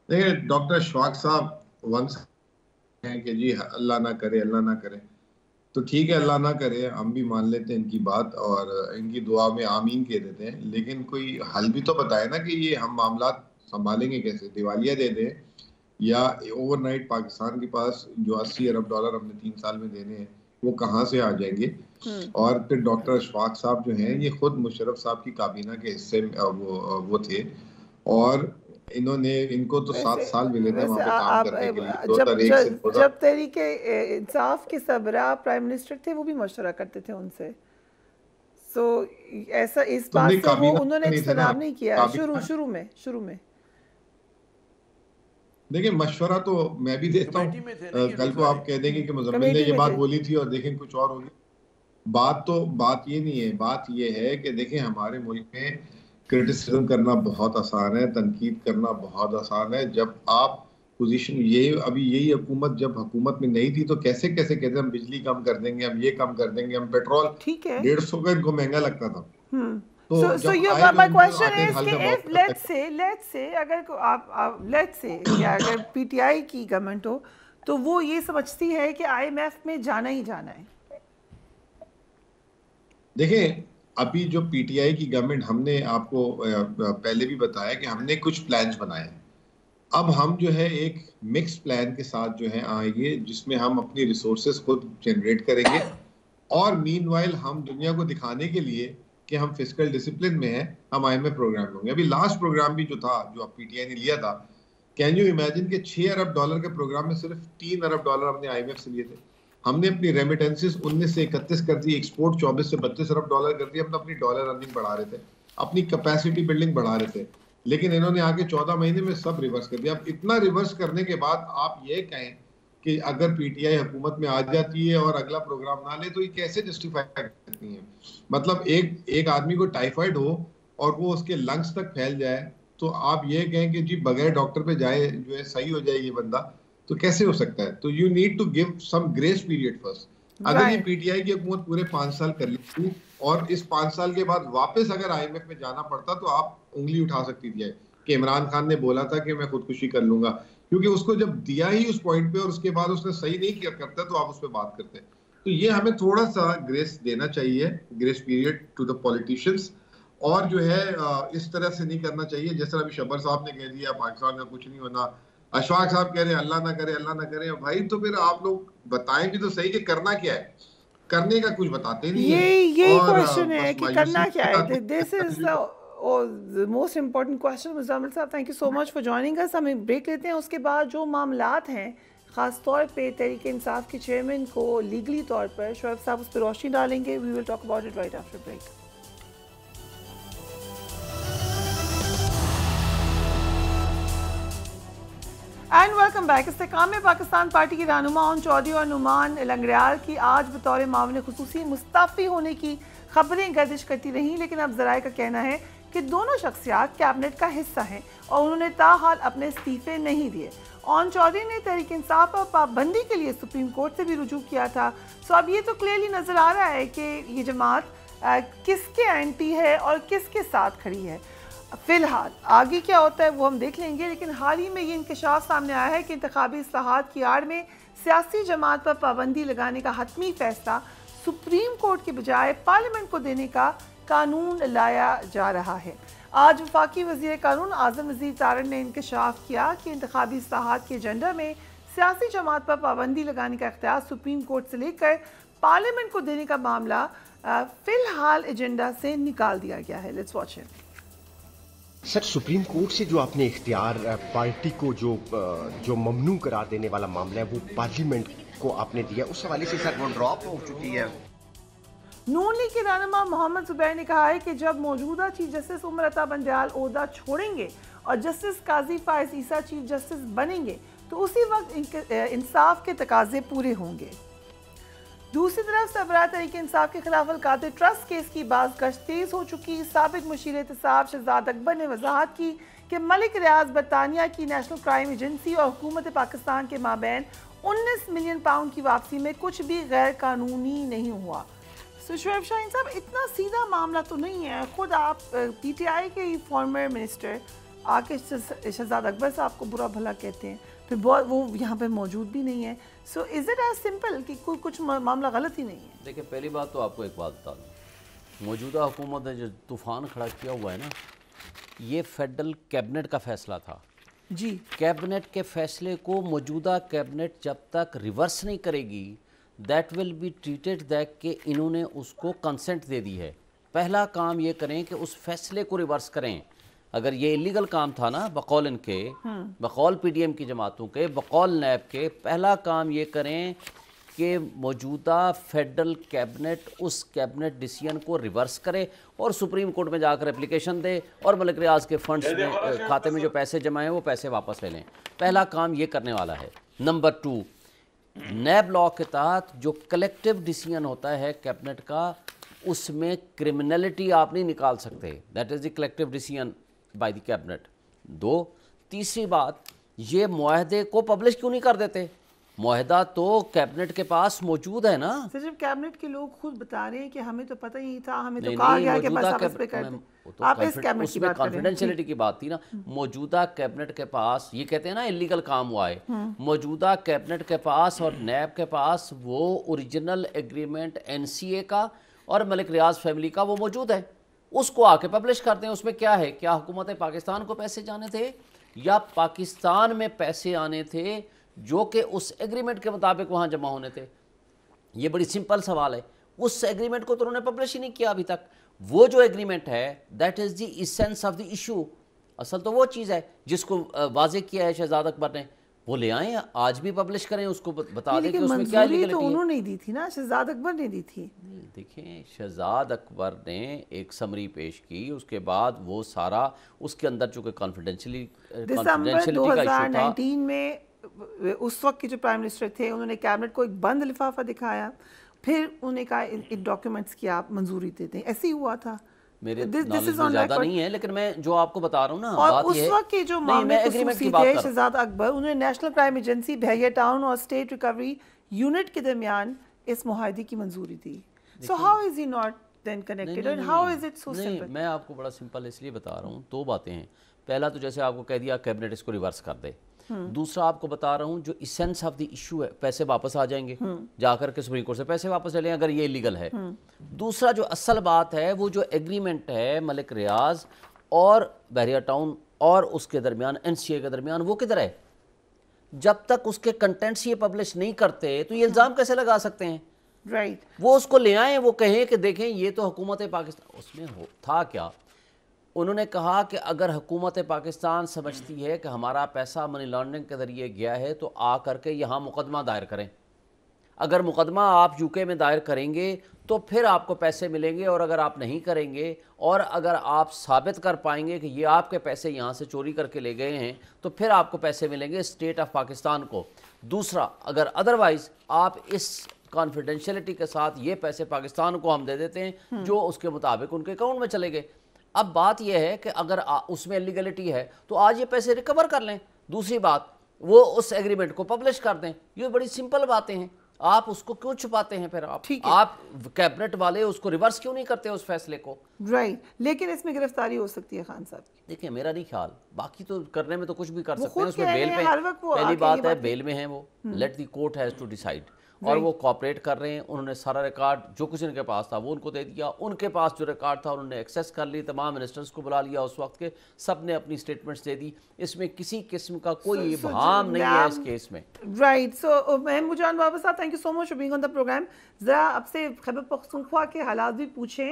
دیکھیں ڈاکٹر اشفاق صاحب ونس ہیں کہ جی اللہ نہ کرے, اللہ نہ کرے, تو ٹھیک ہے اللہ نہ کرے, ہم بھی مان لیتے ہیں ان کی بات اور ان کی دعا میں آمین کہہ دیتے ہیں. لیکن کوئی حل بھی تو بتائے نا کہ یہ ہم معاملات سنبھالیں گے کیسے. دیوالیہ دے دیں یا اوور نائٹ پاکستان کے پاس جو $80 ارب ہم نے 3 سال میں دینے ہیں وہ کہاں سے آ جائیں گے. اور پھر ڈاکٹر اشفاق صاحب جو ہیں یہ خود مشرف صاحب کی کابینہ کے حصے وہ تھے, اور انہوں نے, ان کو تو 7 سال ملے تھے وہاں پہ کام کرنے کے لیے.
جب تحریک انصاف کے سربراہ پرائم منسٹر تھے وہ بھی مشورہ کرتے تھے ان سے. سو ایسا اس بات سے وہ انہوں نے اجتناب نہیں کیا شروع میں.
دیکھیں مشورہ تو میں بھی دیتا ہوں, کل کو آپ کہہ دیں گے کہ مزمل نے یہ بات بولی تھی اور دیکھیں کچھ اور ہوگی. بات یہ نہیں ہے. بات یہ ہے کہ دیکھیں ہمارے ملک میں کرٹیسزم کرنا بہت آسان ہے, تنقید کرنا بہت آسان ہے. جب آپ پوزیشن یہی حکومت جب حکومت میں نہیں تھی تو کیسے کہتے ہم بجلی کم کر دیں گے, ہم یہ کم کر دیں گے, ہم پیٹرول 150 کا ان کو مہنگا لگتا تھا.
So my question is کہ if let's say اگر پی ٹی آئی کی گورنمنٹ ہو تو وہ یہ سمجھتی ہے کہ آئی ایم ایف میں جانا ہی جانا ہے.
دیکھیں ابھی جو پی ٹی آئی کی گورنمنٹ, ہم نے آپ کو پہلے بھی بتایا کہ ہم نے کچھ پلانز بنائے ہیں. اب ہم جو ہے ایک مکس پلان کے ساتھ جو ہے آئیں گے جس میں ہم اپنی ریسورسز خود جنریٹ کریں گے اور مین وائل ہم دنیا کو دکھانے کے لیے کہ ہم فسکل ڈسپلن میں ہیں ہم آئی ایم ایف پروگرام لوں گے. ابھی لاسٹ پروگرام بھی جو تھا جو پی ٹی آئی نے لیا تھا, کین یو امیجن کہ $6 ارب کے پروگرام میں صرف $3 ارب ہم نے آئی ایم ایف سے لیے تھے. ہم نے اپنی ریمیٹنسز 19 سے 31 کر دی, ایکسپورٹ 24 سے 32 ارب ڈالر کر دی. ہم نے اپنی ڈالر ارننگ بڑھا رہے تھے, اپنی کیپیسٹی بلڈنگ بڑھا رہے تھے, لیکن انہوں نے آگے 14 مہینے میں سب ریورس کر دیا. اب اتنا ریورس کرنے کے بعد آپ یہ کہیں کہ اگر پی ٹی آئی حکومت میں آ جاتی ہے اور اگلا پروگرام نہ لے تو یہ کیسے جسٹیفائی کرتی ہیں؟ مطلب ایک آدمی کو ٹائیفائڈ ہو اور وہ اس کے لنگس تک پھیل جائے تو آپ یہ کہیں کہ جی بغیر ڈاکٹر پہ جائے جو ہے صحیح ہو جائے یہ بندہ, تو کیسے ہو سکتا ہے؟ تو you need to give some grace period first. اگر یہ پی ٹی آئی کی حکومت پورے 5 سال کر لیتی اور اس 5 سال کے بعد واپس اگر آئی ایم ایف میں جانا پڑتا تو آپ انگلی اٹھا سکتی تھی کہ عمران خان نے بولا تھا کہ میں خودکشی کر لوں گا, کیونکہ اس کو جب دیا ہی اس پوائنٹ پہ اور اس کے بعد اس نے صحیح نہیں کیا کرتا تو آپ اس پہ بات کرتے. تو یہ ہمیں تھوڑا سا گریس دینا چاہیے, grace period to the politicians, اور جو ہے اس طرح سے نہیں کرنا چاہیے جس طرح ابھی شبر صاحب نے کہہ دیا پاکستان کا کچھ نہیں ہونا, اشفاق صاحب کہہ رہے ہیں اللہ نہ کرے اللہ نہ کرے. بھائی تو پھر آپ لوگ بتائیں بھی تو صحیح کہ کرنا کیا ہے, کرنے کا کچھ بتاتے نہیں ہیں.
یہی کوشچن ہے کہ کرنا کیا ہے. دس از the most important question. Muzammil صاحب thank you so much for joining اس. ہم بریک لیتے ہیں, اس کے بعد جو معاملات ہیں خاص طور پہ تحریک انصاف کے چیئرمین کو لیگلی طور پر شعیب صاحب اس پہ روشنی ڈالیں گے. We will talk about it right after break. And welcome back. Istehkam Pakistan party کی رہنما اون چودھری اور نعمان لنگریال کی آج بطور معاون خصوصی مستعفی ہونے کی خبریں گردش کرتی رہیں, لیکن اب ذرائع کا کہنا ہے کہ دونوں شخصیات کیبنٹ کا حصہ ہیں اور انہوں نے تاحال اپنے استعفے نہیں دیے. اون چودھری نے تحریک انصاف پر پابندی کے لیے سپریم کورٹ سے بھی رجوع کیا تھا. سو اب یہ تو کلیئرلی نظر آ رہا ہے کہ یہ جماعت کس کے اینٹی ہے اور کس کے ساتھ کھڑی ہے. فی الحال آگے کیا ہوتا ہے وہ ہم دیکھ لیں گے, لیکن حال ہی میں یہ انکشاف سامنے آیا ہے کہ انتخابی اصلاحات کی آڑ میں سیاسی جماعت پر پابندی لگانے کا حتمی فیصلہ سپریم کورٹ کے بجائے پارلیمنٹ کو دینے کا قانون لایا جا رہا ہے. آج وفاقی وزیر قانون اعظم وزیر طارق نے انکشاف کیا کہ انتخابی اصلاحات کے ایجنڈا میں سیاسی جماعت پر پابندی لگانے کا اختیار سپریم کورٹ سے لے کر پارلیمنٹ کو دینے کا معاملہ فی الحال ایجنڈا سے نکال دیا گیا ہے. Let's watch it.
Sir, supreme court سے جو آپ نے اختیار پارٹی کو جو ممنوع قرار دینے والا معاملہ ہے وہ پارلیمنٹ کو آپ نے دیا, اس حوالے سے سر وہ ڈراپ ہو چکی ہے.
نون لیگ کے رہنما محمد زبیر نے کہا ہے کہ جب موجودہ چیف جسٹس عمر عطا بندیال عہدہ چھوڑیں گے اور جسٹس قاضی فائز عیسیٰ چیف جسٹس بنیں گے تو اسی وقت انصاف کے تقاضے پورے ہوں گے. دوسری طرف سربراہ تحریک انصاف کے خلاف القاضی ٹرسٹ کیس کی باز گشت تیز ہو چکی. سابق مشیر احتساب شہزاد اکبر نے وضاحت کی کہ ملک ریاض برطانیہ کی نیشنل کرائم ایجنسی اور حکومت پاکستان کے مابین 19 ملین پاؤنڈ کی واپسی میں کچھ بھی غیر قانونی نہیں ہوا. شعیب شاہین صاحب, اتنا سیدھا معاملہ تو نہیں ہے. خود آپ پی ٹی آئی کے فارمر منسٹر آ کے شہزاد اکبر صاحب کو برا بھلا کہتے ہیں, پھر وہ یہاں پہ موجود بھی نہیں ہے. سو از اٹ ایز سمپل کہ کچھ معاملہ غلط ہی نہیں ہے؟
دیکھیں, پہلی بات تو آپ کو ایک بات بتا دوں, موجودہ حکومت نے جو طوفان کھڑا کیا ہوا ہے نا, یہ فیڈرل کیبنٹ کا فیصلہ تھا.
جی,
کیبنٹ کے فیصلے کو موجودہ کیبنٹ جب تک ریورس نہیں کرے گی that will be treated that کہ انہوں نے اس کو کنسنٹ دے دی ہے. پہلا کام یہ کریں کہ اس فیصلے کو ریورس کریں. اگر یہ ایلیگل کام تھا نا بقول ان کے, بقول پی ڈی ایم کی جماعتوں کے, بقول نیب کے, پہلا کام یہ کریں کہ موجودہ فیڈرل کیبنٹ اس کیبنٹ ڈیسیژن کو ریورس کرے اور سپریم کورٹ میں جا کر اپلیکیشن دے اور ملک ریاض کے فنڈز میں کھاتے میں جو پیسے جمع ہیں وہ پیسے واپس لے لیں. پہلا کام یہ کرنے والا ہے. نمبر 2, نیب لاء کے تحت جو کلیکٹیو ڈیسیژن ہوتا ہے کیبنٹ کا, اس میں کرمنلٹی آپ نہیں نکال سکتے. That is the collective decision by the cabinet. 2, تیسری بات, یہ معاہدے کو پبلش کیوں نہیں کر دیتے؟ معاہدہ تو کیبنٹ کے پاس موجود ہے نا.
صرف کیبنٹ کے لوگ خود بتا رہے ہیں کہ ہمیں تو پتہ ہی نہیں تھا, ہمیں تو کہا گیا کہ بس آپ اس پہ کر دیں. آپ اس کیبنٹ کی بات کر رہے ہیں.
کانفیڈینشیلٹی کی بات تھی نا. موجودہ کیبنٹ کے پاس, یہ کہتے ہیں نا انلیگل کام ہوا ہے, موجودہ کیبنٹ کے پاس اور نیب کے پاس وہ اوریجنل ایگریمنٹ NCA کا اور ملک ریاض فیملی کا وہ موجود ہے. اس کو آ کے پبلش کر دیں. اس میں کیا ہے, کیا حکومت پاکستان کو پیسے جانے تھے یا پاکستان میں پیسے آنے تھے جو کہ اس ایگریمنٹ کے مطابق وہاں جمع ہونے تھے؟ یہ بڑی سمپل سوال ہے. اس ایگریمنٹ کو تو انہوں نے پبلش ہی نہیں کیا ابھی تک. وہ جو ایگریمنٹ ہے that is the essence of the issue. اصل تو وہ چیز ہے جس کو واضح کیا ہے شہزاد اکبر نے. وہ لے آئیں آج بھی پبلش کریں, اس کو بتا دیں کہ اس میں کیا لیگلٹی ہے.
تو انہوں نے دی تھی نا, شہزاد اکبر نے دی تھی.
دیکھیں شہزاد اکبر نے ایک سمری پیش کی, اس کے بعد وہ سارا اس کے اندر چونکہ کانفیڈینشلٹی
دسمبر 2019 میں اس وقت کے جو پرائم منسٹر تھے انہوں نے کیبنٹ کو ایک بند لفافہ دکھایا, پھر انہوں نے کہا ان ڈاکیومنٹس کی آپ منظوری دیتے ہیں. ایسے ہی ہوا تھا.
میرے نالج میں زیادہ نہیں ہے لیکن میں جو آپ کو بتا رہا ہوں نا,
اور اس وقت کے جو معاملے خصوصی تھے شہزاد اکبر, انہوں نے National Crime Agency Bahria Town اور اسٹیٹ ریکوری یونٹ کے درمیان اس معاہدے کی منظوری دی. So how is he not then connected and how is it so simple?
میں آپ کو بڑا سمپل اس لیے بتا رہا ہوں, دو باتیں ہیں. پہلا تو جیسے آپ کو کہہ دیا کیبنٹ اس کو ریورس کر دے. دوسرا آپ کو بتا رہا ہوں جو ایسنس آف دی ایشو ہے, پیسے واپس آ جائیں گے, جا کر کے سپریم کورٹ سے پیسے واپس لے لیں اگر یہ لیگل ہے. دوسرا جو اصل بات ہے وہ جو ایگریمنٹ ہے ملک ریاض اور بحریہ ٹاؤن اور اس کے درمیان این سی اے کے درمیان, وہ کدھر ہے؟ جب تک اس کے کنٹینٹس یہ پبلش نہیں کرتے تو یہ الزام کیسے لگا سکتے ہیں؟
رائٹ.
وہ اس کو لے آئیں, وہ کہیں کہ دیکھیں یہ تو حکومت پاکستان. اس میں تھا کیا, انہوں نے کہا کہ اگر حکومت پاکستان سمجھتی ہے کہ ہمارا پیسہ منی لانڈرنگ کے ذریعے گیا ہے تو آ کر کے یہاں مقدمہ دائر کریں. اگر مقدمہ آپ یو کے میں دائر کریں گے تو پھر آپ کو پیسے ملیں گے, اور اگر آپ نہیں کریں گے اور اگر آپ ثابت کر پائیں گے کہ یہ آپ کے پیسے یہاں سے چوری کر کے لے گئے ہیں تو پھر آپ کو پیسے ملیں گے اسٹیٹ آف پاکستان کو. دوسرا اگر ادروائز آپ اس کانفیڈینشلٹی کے ساتھ یہ پیسے پاکستان کو ہم دے دیتے ہیں جو اس کے مطابق ان کے اکاؤنٹ میں چلے گئے. اب بات یہ ہے کہ اگر اس میں انلیگلٹی ہے تو آج یہ پیسے ریکور کر لیں. دوسری بات وہ اس ایگریمنٹ کو پبلش کر دیں. یہ بڑی سمپل باتیں ہیں, آپ اس کو کیوں چھپاتے ہیں؟ پھر آپ کیبنٹ والے اس کو ریورس کیوں نہیں کرتے اس فیصلے کو؟
رائٹ. لیکن اس میں گرفتاری ہو سکتی ہے خان صاحب کی.
دیکھیں میرا نہیں خیال, باقی تو کرنے میں تو کچھ بھی کر سکتے ہیں. اس میں بیل پہ پہلی بات ہے بیل میں ہیں وہ, let the court has to decide, اور وہ کوآپریٹ کر رہے ہیں. انہوں نے سارا ریکارڈ جو کچھ ان کے پاس تھا وہ ان کو دے دیا. ان کے پاس جو ریکارڈ تھا انہوں نے ایکسیس کر لی, تمام منسٹرز کو بلا لیا اس وقت کے, سب نے اپنی سٹیٹمنٹس دے دی. اس میں کسی قسم کا کوئی ابہام نہیں ہے اس کیس میں.
Right. So Mahmood Jan Baba Sahib, thank you so much for being on the programme. ذرا اب سے خیبر پختونخوا کے حالات بھی پوچھیں,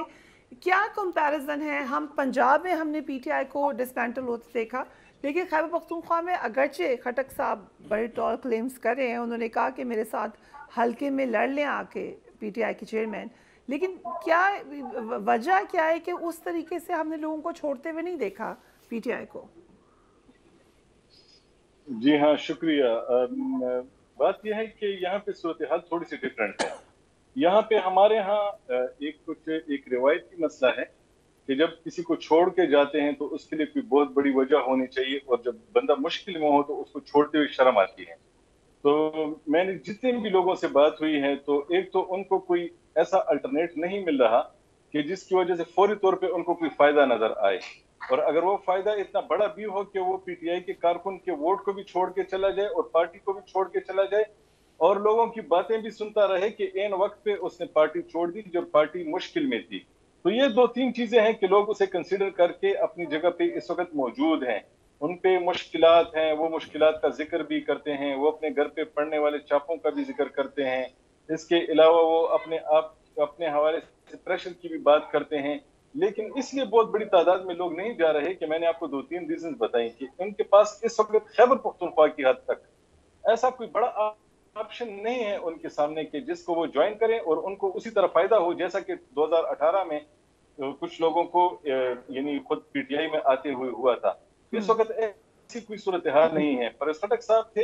کیا کمپیریزن ہے؟ ہم پنجاب میں ہم نے پی ٹی آئی کو ڈسمینٹل ہوتے دیکھا, لیکن خیبر پختونخوا میں اگرچہ خٹک صاحب بڑے ٹال کلیمز کر رہے ہیں, انہوں نے کہا کہ میرے ساتھ حلقے میں لڑ لیں آ کے پی ٹی آئی کے چیئرمین, لیکن کیا وجہ کیا ہے کہ اس طریقے سے ہم نے لوگوں کو چھوڑتے ہوئے نہیں دیکھا پی ٹی آئی کو؟
جی ہاں شکریہ. بات یہ ہے کہ یہاں پہ صورتحال تھوڑی سی ڈفرینٹ ہے. یہاں پہ ہمارے ہاں ایک روایتی مسئلہ ہے کہ جب کسی کو چھوڑ کے جاتے ہیں تو اس کے لیے کوئی بہت بڑی وجہ ہونی چاہیے, اور جب بندہ مشکل میں ہو تو اس کو چھوڑتے ہوئے شرم آتی ہے. تو میں نے جتنے بھی لوگوں سے بات ہوئی ہے تو ایک تو ان کو کوئی ایسا الٹرنیٹ نہیں مل رہا کہ جس کی وجہ سے فوری طور پہ ان کو کوئی فائدہ نظر آئے, اور اگر وہ فائدہ اتنا بڑا بھی ہو کہ وہ پی ٹی آئی کے کارکن کے ووٹ کو بھی چھوڑ کے چلا جائے اور پارٹی کو بھی چھوڑ کے چلا جائے اور لوگوں کی باتیں بھی سنتا رہے کہ عین وقت پہ اس نے پارٹی چھوڑ دی جب پارٹی مشکل میں تھی. تو یہ دو تین چیزیں ہیں کہ لوگ اسے کنسیڈر کر کے اپنی جگہ پہ اس وقت موجود ہیں. ان پہ مشکلات ہیں, وہ مشکلات کا ذکر بھی کرتے ہیں, وہ اپنے گھر پہ پڑھنے والے چھاپوں کا بھی ذکر کرتے ہیں. اس کے علاوہ وہ اپنے حوالے سے پریشر کی بھی بات کرتے ہیں. لیکن اس لیے بہت بڑی تعداد میں لوگ نہیں جا رہے کہ میں نے آپ کو 2-3 ریزنز بتائیں کہ ان کے پاس اس وقت خیبر پختونخوا کی حد تک ایسا کوئی بڑا آپشن نہیں ہے ان کے سامنے کہ جس کو وہ جوائن کریں اور ان کو اسی طرح فائدہ ہو جیسا کہ 2018 میں کچھ لوگوں کو یعنی خود پی ٹی آئی میں آتے ہوئے ہوا تھا. اس وقت ایسی کوئی صورتحال نہیں ہے. پرویز خٹک صاحب تھے,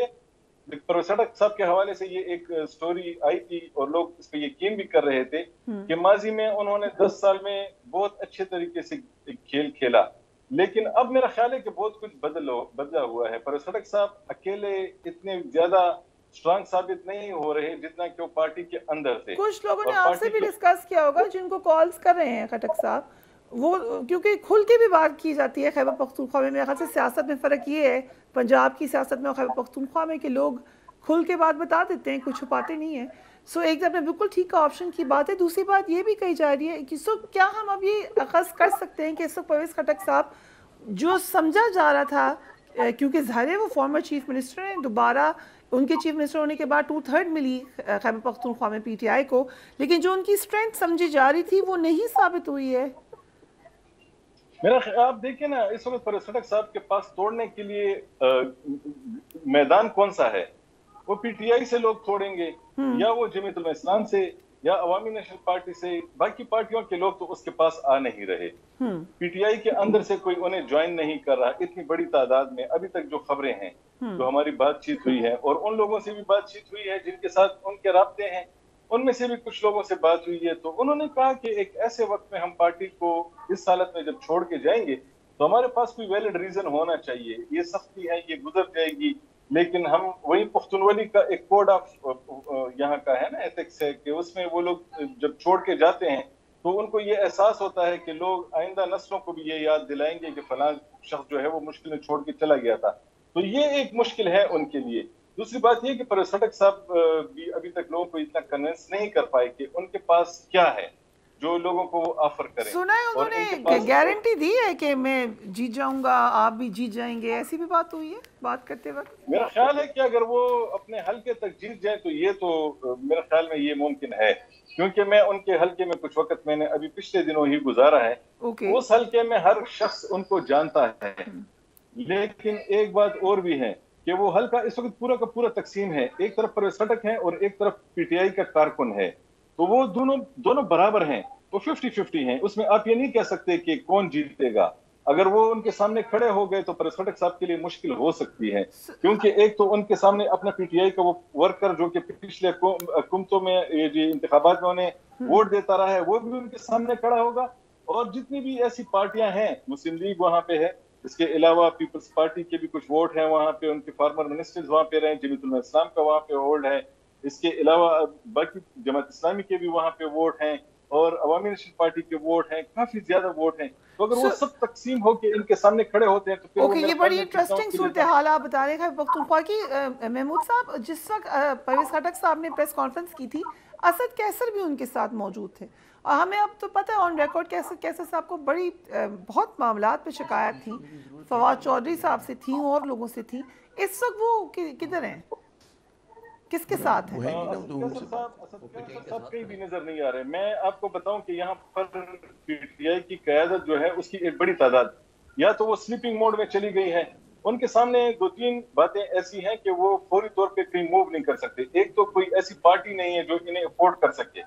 پرویز خٹک صاحب کے حوالے سے یہ ایک سٹوری آئی تھی اور لوگ اس پہ یقین بھی کر رہے تھے کہ ماضی میں انہوں نے 10 سال میں بہت اچھے طریقے سے کھیل کھیلا, لیکن اب میرا خیال ہے کہ بہت کچھ بدلا ہوا ہے. پرویز خٹک صاحب اکیلے اتنے زیادہ اسٹرانگ ثابت نہیں ہو رہے جتنا کہ وہ پارٹی کے اندر تھے.
کچھ لوگوں نے آپ سے بھی ڈسکس کیا ہوگا جن کو کالز کر رہے ہیں خٹک صاحب, وہ کیونکہ کھل کے بھی بات کی جاتی ہے خیبر پختونخوا میں. میرے خیال سے سیاست میں فرق یہ ہے پنجاب کی سیاست میں اور خیبر پختونخوا میں کہ لوگ کھل کے بات بتا دیتے ہیں, کچھ چھپاتے نہیں ہیں. سو ایک طرف میں بالکل ٹھیک کا آپشن کی بات ہے. دوسری بات یہ بھی کہی جا رہی ہے کہ کیا ہم اب یہ اخذ کر سکتے ہیں کہ اس وقت پرویز خٹک صاحب جو سمجھا جا رہا تھا کیونکہ ظاہر ہے وہ فارمر چیف منسٹر ہیں, دوبارہ ان کے چیف منسٹر ہونے کے بعد 2/3 ملی خیبر پختونخوا میں پی ٹی آئی کو, لیکن جو ان کی اسٹرینتھ سمجھی جا رہی تھی وہ نہیں ثابت ہوئی ہے.
میرا خیال آپ دیکھیں نا, اس وقت پرسٹک صاحب کے پاس توڑنے کے لیے میدان کون سا ہے؟ وہ پی ٹی آئی سے لوگ توڑیں گے, یا وہ جمعیت علماء اسلام سے, یا عوامی نیشنل پارٹی سے. باقی پارٹیوں کے لوگ تو اس کے پاس آ نہیں رہے. پی ٹی آئی کے اندر سے کوئی انہیں جوائن نہیں کر رہا. اتنی بڑی تعداد میں ابھی تک جو خبریں ہیں, جو ہماری بات چیت ہوئی ہے, اور ان لوگوں سے بھی بات چیت ہوئی ہے جن کے ساتھ ان کے رابطے ہیں, ان میں سے بھی کچھ لوگوں سے بات ہوئی ہے, تو انہوں نے کہا کہ ایک ایسے وقت میں ہم پارٹی کو اس حالت میں جب چھوڑ کے جائیں گے تو ہمارے پاس کوئی ویلڈ ریزن ہونا چاہیے. یہ سختی ہے, یہ گزر جائے گی, لیکن ہم وہی پختونولی کا ایک کوڈ آف یہاں کا ہے نا, ایتھکس ہے, کہ اس میں وہ لوگ جب چھوڑ کے جاتے ہیں تو ان کو یہ احساس ہوتا ہے کہ لوگ آئندہ نسلوں کو بھی یہ یاد دلائیں گے کہ فلاں شخص جو ہے وہ مشکل میں چھوڑ کے چلا گیا تھا. تو یہ ایک مشکل ہے ان کے لیے. دوسری بات یہ کہ پرسٹک صاحب بھی ابھی تک لوگوں کو اتنا کنونس نہیں کر پائے کہ ان کے پاس کیا ہے جو لوگوں کو وہ آفر کریں.
سنا ہے انہوں نے گارنٹی دی ہے کہ میں جیت جاؤں گا, آپ بھی جیت جائیں گے, ایسی بھی بات ہوئی ہے بات کرتے وقت؟
میرا خیال ہے کہ اگر وہ اپنے حلقے تک جیت جائیں تو یہ تو میرے خیال میں یہ ممکن ہے, کیونکہ میں ان کے حلقے میں کچھ وقت میں نے ابھی پچھلے دنوں ہی گزارا ہے. اس حلقے میں ہر شخص ان کو جانتا ہے, لیکن ایک بات اور بھی ہے کہ وہ حلقہ اس وقت پورا کا پورا تقسیم ہے. ایک طرف پرسٹک ہے اور ایک طرف پی ٹی آئی کا کارکن ہے, تو وہ دونوں برابر ہیں, وہ 50-50 ہیں. اس میں آپ یہ نہیں کہہ سکتے کہ کون جیتے گا. اگر وہ ان کے سامنے کھڑے ہو گئے تو پرسٹک صاحب کے لیے مشکل ہو سکتی ہے, کیونکہ ایک تو ان کے سامنے اپنا پی ٹی آئی کا وہ ورکر جو کہ پچھلے حکومتوں میں یہ جو انتخابات میں انہیں ووٹ دیتا رہا ہے, وہ بھی ان کے سامنے کھڑا ہوگا. اور جتنی بھی ایسی پارٹیاں ہیں, مسلم لیگ وہاں پہ ہے, اس کے علاوہ پیپلز پارٹی کے بھی کچھ ووٹ ہیں وہاں پہ, ان کے فارمر منسٹرز وہاں پہ رہے, جمعیت علماء اسلام کا وہاں پہ ہولڈ ہے, اس کے علاوہ باقی جماعت اسلامی کے بھی وہاں پہ ووٹ ہیں, اور عوامی نیشنل پارٹی کے ووٹ ہیں, کافی زیادہ ووٹ ہیں. تو اگر وہ سب تقسیم ہو کے ان کے سامنے کھڑے ہوتے ہیں تو پھر
یہ بڑی انٹرسٹنگ صورتحال آپ بتا رہے ہیں پختونخوا کی. محمود صاحب, جس وقت پرویز خٹک صاحب نے پریس کانفرنس کی تھی, اسد کیسر بھی ان کے ساتھ موجود تھے, اور ہمیں اب تو پتہ ہے آن ریکارڈ کیسر صاحب کو بڑی بہت معاملات پہ شکایت تھی, فواد چودھری صاحب سے تھیں اور لوگوں سے تھیں. اس وقت وہ کدھر ہیں, کس کے ساتھ ہیں؟
صاحب کہیں بھی نظر نہیں آ رہے. میں آپ کو بتاؤں کہ یہاں پر پی ٹی آئی کی قیادت جو ہے اس کی ایک بڑی تعداد یا تو وہ سلیپنگ موڈ میں چلی گئی ہے. ان کے سامنے 2-3 باتیں ایسی ہیں کہ وہ فوری طور پہ کہیں موو نہیں کر سکتے. ایک تو کوئی ایسی پارٹی نہیں ہے جو انہیں افورڈ کر سکے,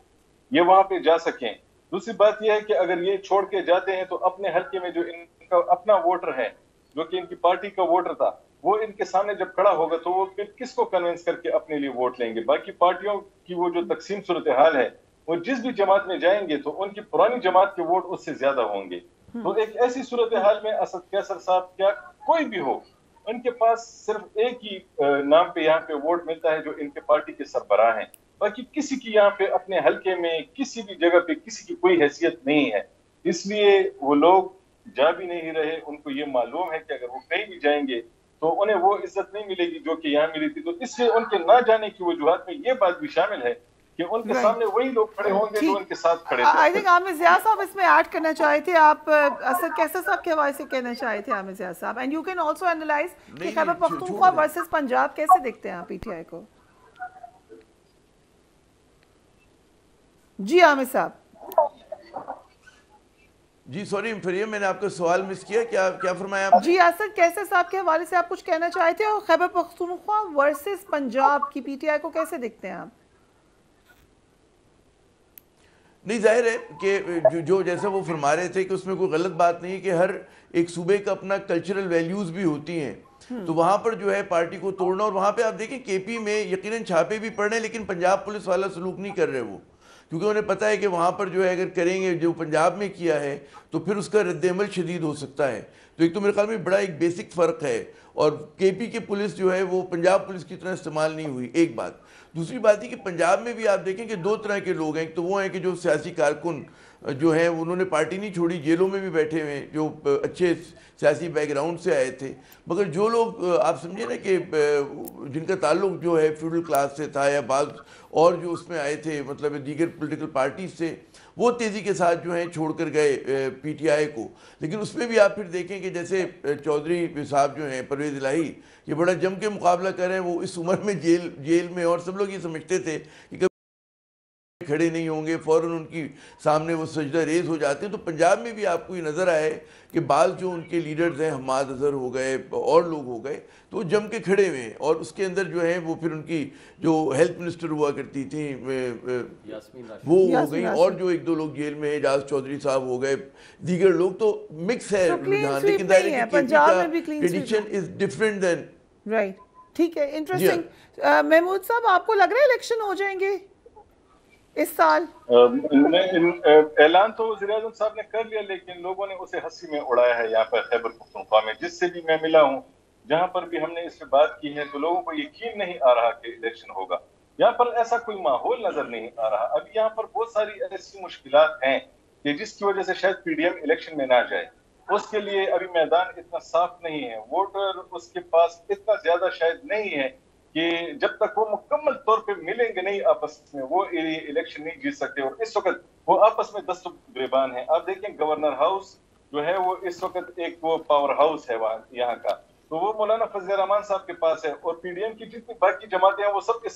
یہ وہاں پہ جا سکیں. دوسری بات یہ ہے کہ اگر یہ چھوڑ کے جاتے ہیں تو اپنے حلقے میں جو ان کا اپنا ووٹر ہے, جو کہ ان کی پارٹی کا ووٹر تھا, وہ ان کے سامنے جب کھڑا ہوگا تو وہ پھر کس کو کنونس کر کے اپنے لیے ووٹ لیں گے. باقی پارٹیوں کی وہ جو تقسیم صورتحال ہے, وہ جس بھی جماعت میں جائیں گے تو ان کی پرانی جماعت کے ووٹ اس سے زیادہ ہوں گے. تو ایک ایسی صورتحال میں اسد کیسر صاحب کیا کوئی بھی ہو, ان کے پاس صرف ایک ہی نام پہ یہاں پہ ووٹ ملتا ہے جو ان کے پارٹی کے سربراہ ہیں. باقی کسی کی یہاں پہ اپنے حلقے میں کسی بھی جگہ پہ کسی کی کوئی حیثیت نہیں ہے. اس لیے وہ لوگ جا بھی نہیں رہے. ان کو یہ معلوم ہے کہ اگر وہ کہیں بھی جائیں گے تو انہیں وہ عزت نہیں ملے گی جو کہ یہاں ملی تھی. تو اس سے ان کے نہ جانے کی وجوہات میں یہ بات بھی شامل ہے کہ ان کے سامنے وہی لوگ کھڑے ہوں گے جو ان کے ساتھ کھڑے تھے.
آئی تھنک عامر ضیاء صاحب اس میں ایڈ کرنا چاہے تھے, آپ اسد کیسر صاحب کے حوالے سے کہنا چاہے تھے Aamir Zia Sahib, and you can also analyse کہ خیبر پختونخوا ورسز پنجاب کیسے دیکھتے ہیں آپ پی ٹی آئی کو. جی عامر صاحب.
جی سوری فریم, میں نے آپ کا سوال مس کیا, کیا فرمایا آپ نے؟
جی اسد کیسر صاحب کے حوالے سے آپ کچھ کہنا چاہے تھے, اور خیبر پختونخوا ورسز پنجاب کی پی ٹی آئی کو کیسے دیکھتے ہیں آپ؟
نہیں, ظاہر ہے کہ جو جیسا وہ فرما رہے تھے کہ اس میں کوئی غلط بات نہیں ہے کہ ہر ایک صوبے کا اپنا کلچرل ویلیوز بھی ہوتی ہیں, تو وہاں پر جو ہے پارٹی کو توڑنا, اور وہاں پہ آپ دیکھیں کے پی میں یقیناً چھاپے بھی پڑ رہے ہیں لیکن پنجاب پولیس والا سلوک نہیں کر رہے وہ, کیونکہ انہیں پتہ ہے کہ وہاں پر جو ہے اگر کریں گے جو پنجاب میں کیا ہے تو پھر اس کا رد عمل شدید ہو سکتا ہے. تو ایک تو میرے خیال میں بڑا ایک بیسک فرق ہے, اور کے پی کی پولیس جو ہے وہ پنجاب پولیس کی طرح استعمال نہیں ہوئی, ایک بات. دوسری بات یہ کہ پنجاب میں بھی آپ دیکھیں کہ 2 طرح کے لوگ ہیں. ایک تو وہ ہیں کہ جو سیاسی کارکن جو ہیں انہوں نے پارٹی نہیں چھوڑی, جیلوں میں بھی بیٹھے ہوئے ہیں, جو اچھے سیاسی بیک گراؤنڈ سے آئے تھے, مگر جو لوگ آپ سمجھے نا کہ جن کا تعلق جو ہے فیوڈل کلاس سے تھا یا بعض اور جو اس میں آئے تھے مطلب دیگر پولیٹیکل پارٹیز سے, وہ تیزی کے ساتھ جو ہیں چھوڑ کر گئے پی ٹی آئی کو. لیکن اس میں بھی آپ پھر دیکھیں کہ جیسے چودھری صاحب جو ہیں پرویز الہی یہ بڑا جم کے مقابلہ کر رہے ہیں. وہ اس عمر میں جیل میں، اور سب لوگ یہ سمجھتے تھے کہ کھڑے نہیں ہوں گے، فوراً ان کی سامنے وہ سجدہ ریز ہو جاتے ہیں. تو پنجاب میں بھی آپ کو یہ نظر آئے کہ بعض جو ان کے لیڈرز ہیں، حماد اظہر ہو گئے اور لوگ ہو گئے، تو وہ جم کے کھڑے ہوئے ہیں. اور اس کے اندر جو ہے وہ پھر ان کی جو ہیلتھ منسٹر ہوا کرتی تھیں وہ ہو گئی، اور جو ایک دو لوگ جیل میں ہیں، اعجاز چودھری صاحب ہو گئے، دیگر لوگ. تو مکس ہے رجحان، لیکن ظاہر ہے کہ tradition is different than.
Right, ٹھیک ہے، انٹرسٹنگ. محمود صاحب، آپ کو لگ رہا ہے الیکشن ہو جائیں گے اس سال؟
اعلان تو وزیر اعظم صاحب نے کر لیا، لیکن لوگوں نے اسے ہنسی میں اڑایا ہے. یہاں پر خیبر پختونخوا میں جس سے بھی میں ملا ہوں، جہاں پر بھی ہم نے اس پہ بات کی ہے، تو لوگوں کو یقین نہیں آ رہا کہ الیکشن ہوگا. یہاں پر ایسا کوئی ماحول نظر نہیں آ رہا. اب یہاں پر بہت ساری ایسی مشکلات ہیں کہ جس کی وجہ سے شاید پی ڈی ایم الیکشن میں نہ جائے. اس کے لیے ابھی میدان اتنا صاف نہیں ہے، ووٹر اس کے پاس اتنا زیادہ شاید نہیں ہے کہ جب تک وہ مکمل طور پہ ملیں گے نہیں آپس میں، وہ الیکشن نہیں جیت سکتے. اور اس وقت وہ آپس میں دست و گریبان ہیں. آپ دیکھیں گورنر ہاؤس جو ہے وہ اس وقت ایک وہ پاور ہاؤس ہے وہاں یہاں کا، تو وہ مولانا فضل الرحمان صاحب کے پاس ہے. اور پی ڈی ایم کی جتنی باقی جماعتیں ہیں وہ سب کے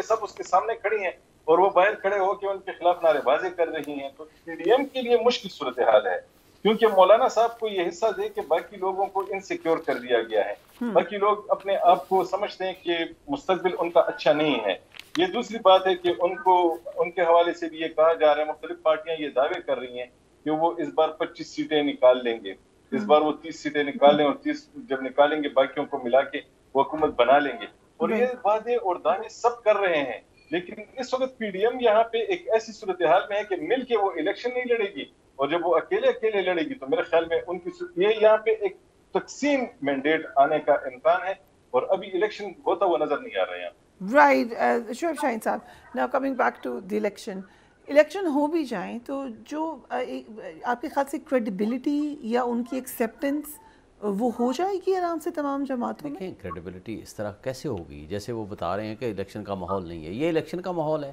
سب اس کے سامنے کھڑی ہیں، اور وہ باہر کھڑے ہو کے ان کے خلاف نعرے بازی کر رہی ہیں. تو پی ڈی ایم کے لیے مشکل صورتحال ہے، کیونکہ مولانا صاحب کو یہ حصہ دے کہ باقی لوگوں کو انسیکیور کر دیا گیا ہے. باقی لوگ اپنے آپ کو سمجھتے ہیں کہ مستقبل ان کا اچھا نہیں ہے. یہ دوسری بات ہے کہ ان کے حوالے سے بھی یہ کہا جا رہا ہے، مختلف پارٹیاں یہ دعوے کر رہی ہیں کہ وہ اس بار 25 سیٹیں نکال لیں گے، اس بار وہ 30 سیٹیں نکال لیں، اور 30 جب نکالیں گے باقیوں کو ملا کے وہ حکومت بنا لیں گے. اور یہ وعدے اور دعوے سب کر رہے ہیں، لیکن اس وقت پی ڈی ایم یہاں پہ ایک ایسی صورتحال میں ہے کہ مل کے وہ الیکشن نہیں لڑے گی، اور جب وہ اکیلے لڑے گی تو میرے خیال میں ان کی یہ یہاں پہ ایک تقسیم مینڈیٹ آنے کا امکان ہے، اور ابھی الیکشن ہوتا ہوا نظر نہیں آ رہا ہے.
رائٹ. شعیب شاہین صاحب، now coming back to the election ہو بھی جائیں تو جو آپ کے خیال سے کریڈیبلٹی یا ان کی ایکسیپٹنس وہ ہو جائے گی آرام سے تمام جماعتوں میں؟
دیکھیں کریڈیبلٹی اس طرح کیسے ہوگی؟ جیسے وہ بتا رہے ہیں کہ الیکشن کا ماحول نہیں ہے، یہ الیکشن کا ماحول ہے.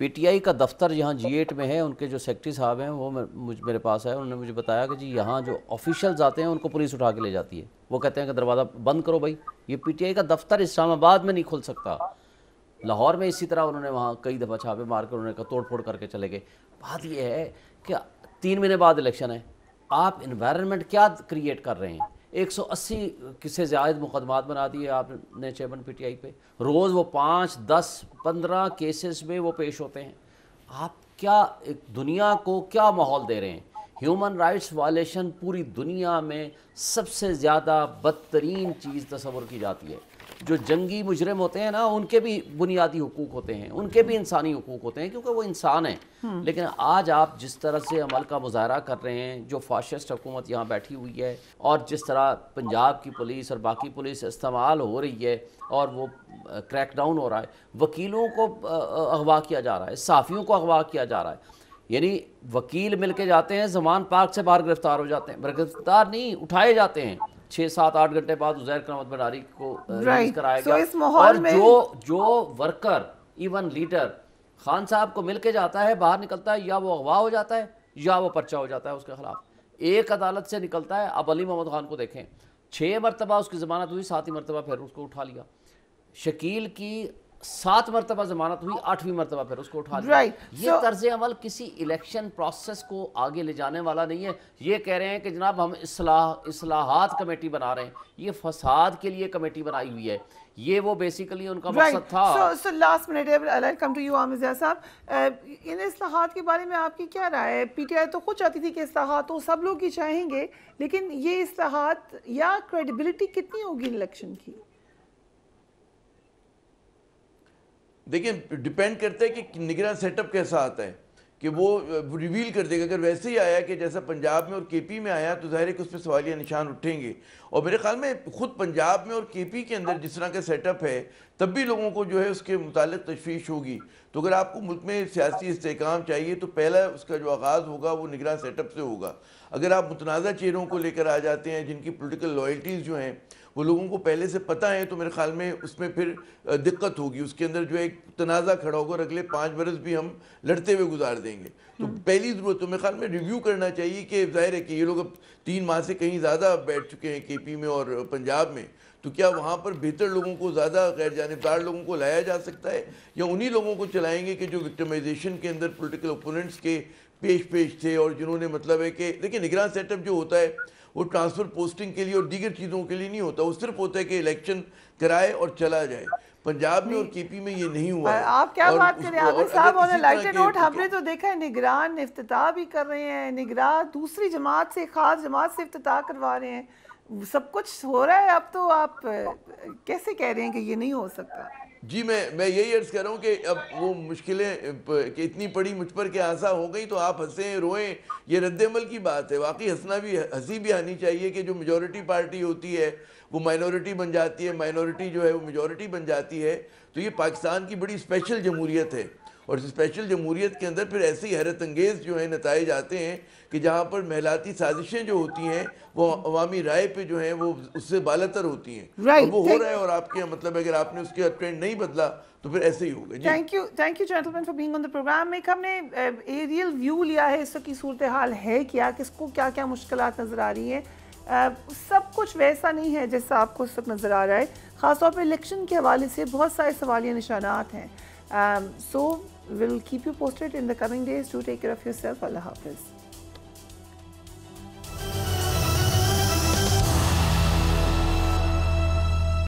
پی ٹی آئی کا دفتر جہاں G8 میں ہے، ان کے جو سیکرٹری صاحب ہیں وہ میرے پاس ہے، انہوں نے مجھے بتایا کہ جی یہاں جو آفیشلز آتے ہیں ان کو پولیس اٹھا کے لے جاتی ہے. وہ کہتے ہیں کہ دروازہ بند کرو بھائی. یہ پی ٹی آئی کا دفتر اسلام آباد میں نہیں کھل سکتا. لاہور میں اسی طرح انہوں نے وہاں کئی دفعہ چھاپے مار کر انہوں نے کہا توڑ پھوڑ کر کے چلے گئے. بات یہ ہے کہ 3 مہینے بعد الیکشن ہے، آپ انوائرمنٹ کیا کریٹ کر رہے ہیں؟ 180 سے زائد مقدمات بنا دیے آپ نے چیئرمین پی ٹی آئی پہ. روز وہ 5 10 15 کیسز میں وہ پیش ہوتے ہیں. آپ کیا دنیا کو کیا ماحول دے رہے ہیں؟ ہیومن رائٹس وائلیشن پوری دنیا میں سب سے زیادہ بدترین چیز تصور کی جاتی ہے. جو جنگی مجرم ہوتے ہیں نا، ان کے بھی بنیادی حقوق ہوتے ہیں، ان کے بھی انسانی حقوق ہوتے ہیں، کیونکہ وہ انسان ہیں. لیکن آج آپ جس طرح سے عمل کا مظاہرہ کر رہے ہیں، جو فاشسٹ حکومت یہاں بیٹھی ہوئی ہے، اور جس طرح پنجاب کی پولیس اور باقی پولیس استعمال ہو رہی ہے، اور وہ کریک ڈاؤن ہو رہا ہے، وکیلوں کو اغوا کیا جا رہا ہے، صحافیوں کو اغوا کیا جا رہا ہے. یعنی وکیل مل کے جاتے ہیں، زمان پارک سے باہر گرفتار ہو جاتے ہیں، گرفتار نہیں اٹھائے جاتے ہیں. 6 7 8 گھنٹے بعد عزیر کرامت بناری کو ریلیز کرایا گیا. اور جو ورکر ایون لیڈر خان صاحب کو مل کے جاتا ہے، باہر نکلتا ہے، یا وہ اغوا ہو جاتا ہے یا وہ پرچہ ہو جاتا ہے اس کے خلاف. ایک عدالت سے نکلتا ہے. اب علی محمد خان کو دیکھیں، 6 مرتبہ اس کی ضمانت ہوئی، 7 مرتبہ پھر اس کو اٹھا لیا. شکیل کی 7 مرتبہ ضمانت ہوئی، 8ویں مرتبہ پھر اس کو اٹھا لیا. یہ طرز عمل کسی الیکشن پروسیس کو آگے لے جانے والا نہیں ہے. یہ کہہ رہے ہیں کہ جناب ہم اصلاحات کمیٹی بنا رہے ہیں، یہ فساد کے لیے کمیٹی بنائی ہوئی ہے. یہ وہ بیسیکلی ان کا مقصد تھا.
So last minute I'll come to you عامر صاحب. ان اصلاحات کے بارے میں آپ کی کیا رائے ہے؟ پی ٹی آئی تو خود چاہتی تھی کہ اصلاحات ہو، سب لوگ ہی چاہیں گے، لیکن یہ اصلاحات یا کریڈیبلٹی کتنی ہوگی الیکشن کی؟
دیکھیں ڈیپینڈ کرتا ہے کہ نگراں سیٹ اپ کیسا آتا ہے، کہ وہ ریویل کر دے گا. اگر ویسے ہی آیا کہ جیسا پنجاب میں اور کے پی میں آیا تو ظاہر ہے کہ اس پہ سوالیہ نشان اٹھیں گے. اور میرے خیال میں خود پنجاب میں اور کے پی کے اندر جس طرح کا سیٹ اپ ہے، تب بھی لوگوں کو جو ہے اس کے متعلق تشویش ہوگی. تو اگر آپ کو ملک میں سیاسی استحکام چاہیے تو پہلا اس کا جو آغاز ہوگا وہ نگراں سیٹ اپ سے ہوگا. اگر آپ متنازع چہروں کو لے کر آ جاتے ہیں جن کی پولیٹیکل لائلٹیز جو ہیں وہ لوگوں کو پہلے سے پتہ ہے تو میرے خیال میں اس میں پھر دقت ہوگی، اس کے اندر جو ایک تنازع کھڑا ہوگا اور اگلے 5 برس بھی ہم لڑتے ہوئے گزار دیں گے. تو پہلی ضرورت تو میرے خیال میں ریویو کرنا چاہیے کہ ظاہر ہے کہ یہ لوگ اب 3 ماہ سے کہیں زیادہ بیٹھ چکے ہیں کے پی میں اور پنجاب میں، تو کیا وہاں پر بہتر لوگوں کو، زیادہ غیر جانبدار لوگوں کو لایا جا سکتا ہے، یا انہی لوگوں کو چلائیں گے کہ جو وکٹمائزیشن کے اندر پولیٹیکل اوپوننٹس کے پیش تھے اور جنہوں نے مطلب ہے کہ دیکھیں نگراں سیٹ اپ جو ہوتا ہے وہ ٹرانسفر پوسٹنگ کے لیے اور دیگر چیزوں کے لیے نہیں ہوتا، وہ صرف ہوتا ہے کہ الیکشن کرائے اور چلا جائے. پنجاب میں اور کے پی میں یہ نہیں ہوا ہے.
آپ کیا بات کریں عامر صاحب، اور لائٹر نوٹ ہم نے تو دیکھا ہے نگران افتتاح بھی کر رہے ہیں، نگران دوسری جماعت سے، خاص جماعت سے افتتاح کروا رہے ہیں، سب کچھ ہو رہا ہے. اب تو آپ کیسے کہہ رہے ہیں کہ یہ نہیں ہو سکتا؟
جی میں یہی عرض کر رہا ہوں کہ اب وہ مشکلیں کہ اتنی پڑی مجھ پر کہ آسا ہو گئی تو آپ ہنسیں روئیں، یہ رد عمل کی بات ہے. واقعی ہنسی بھی آنی چاہیے کہ جو میجورٹی پارٹی ہوتی ہے وہ مائنورٹی بن جاتی ہے، مائنورٹی جو ہے وہ میجورٹی بن جاتی ہے. تو یہ پاکستان کی بڑی اسپیشل جمہوریت ہے، اور اس اسپیشل جمہوریت کے اندر پھر ایسی حیرت انگیز جو ہیں نتائج آتے ہیں کہ جہاں پر محلاتی سازشیں جو ہوتی ہیں وہ عوامی رائے پہ جو ہیں وہ اس سے بالاتر ہوتی ہیں، اور وہ ہو رہا ہے. اور آپ کے مطلب اگر آپ نے اس کے ٹرینڈ نہیں بدلا تو پھر ایسے ہی ہوگا.
Thank you gentlemen for being on the programme. ایک ہم نے ایریل ویو لیا ہے اس وقت کی صورتحال ہے کیا، کس کو کیا کیا مشکلات نظر آ رہی ہیں. سب کچھ ویسا نہیں ہے جیسا آپ کو اس وقت نظر آ رہا ہے، خاص طور پہ الیکشن کے حوالے سے بہت سارے سوالیہ نشانات ہیں. So we'll keep you posted in the coming days. Do take care of yourself. Allah Hafiz.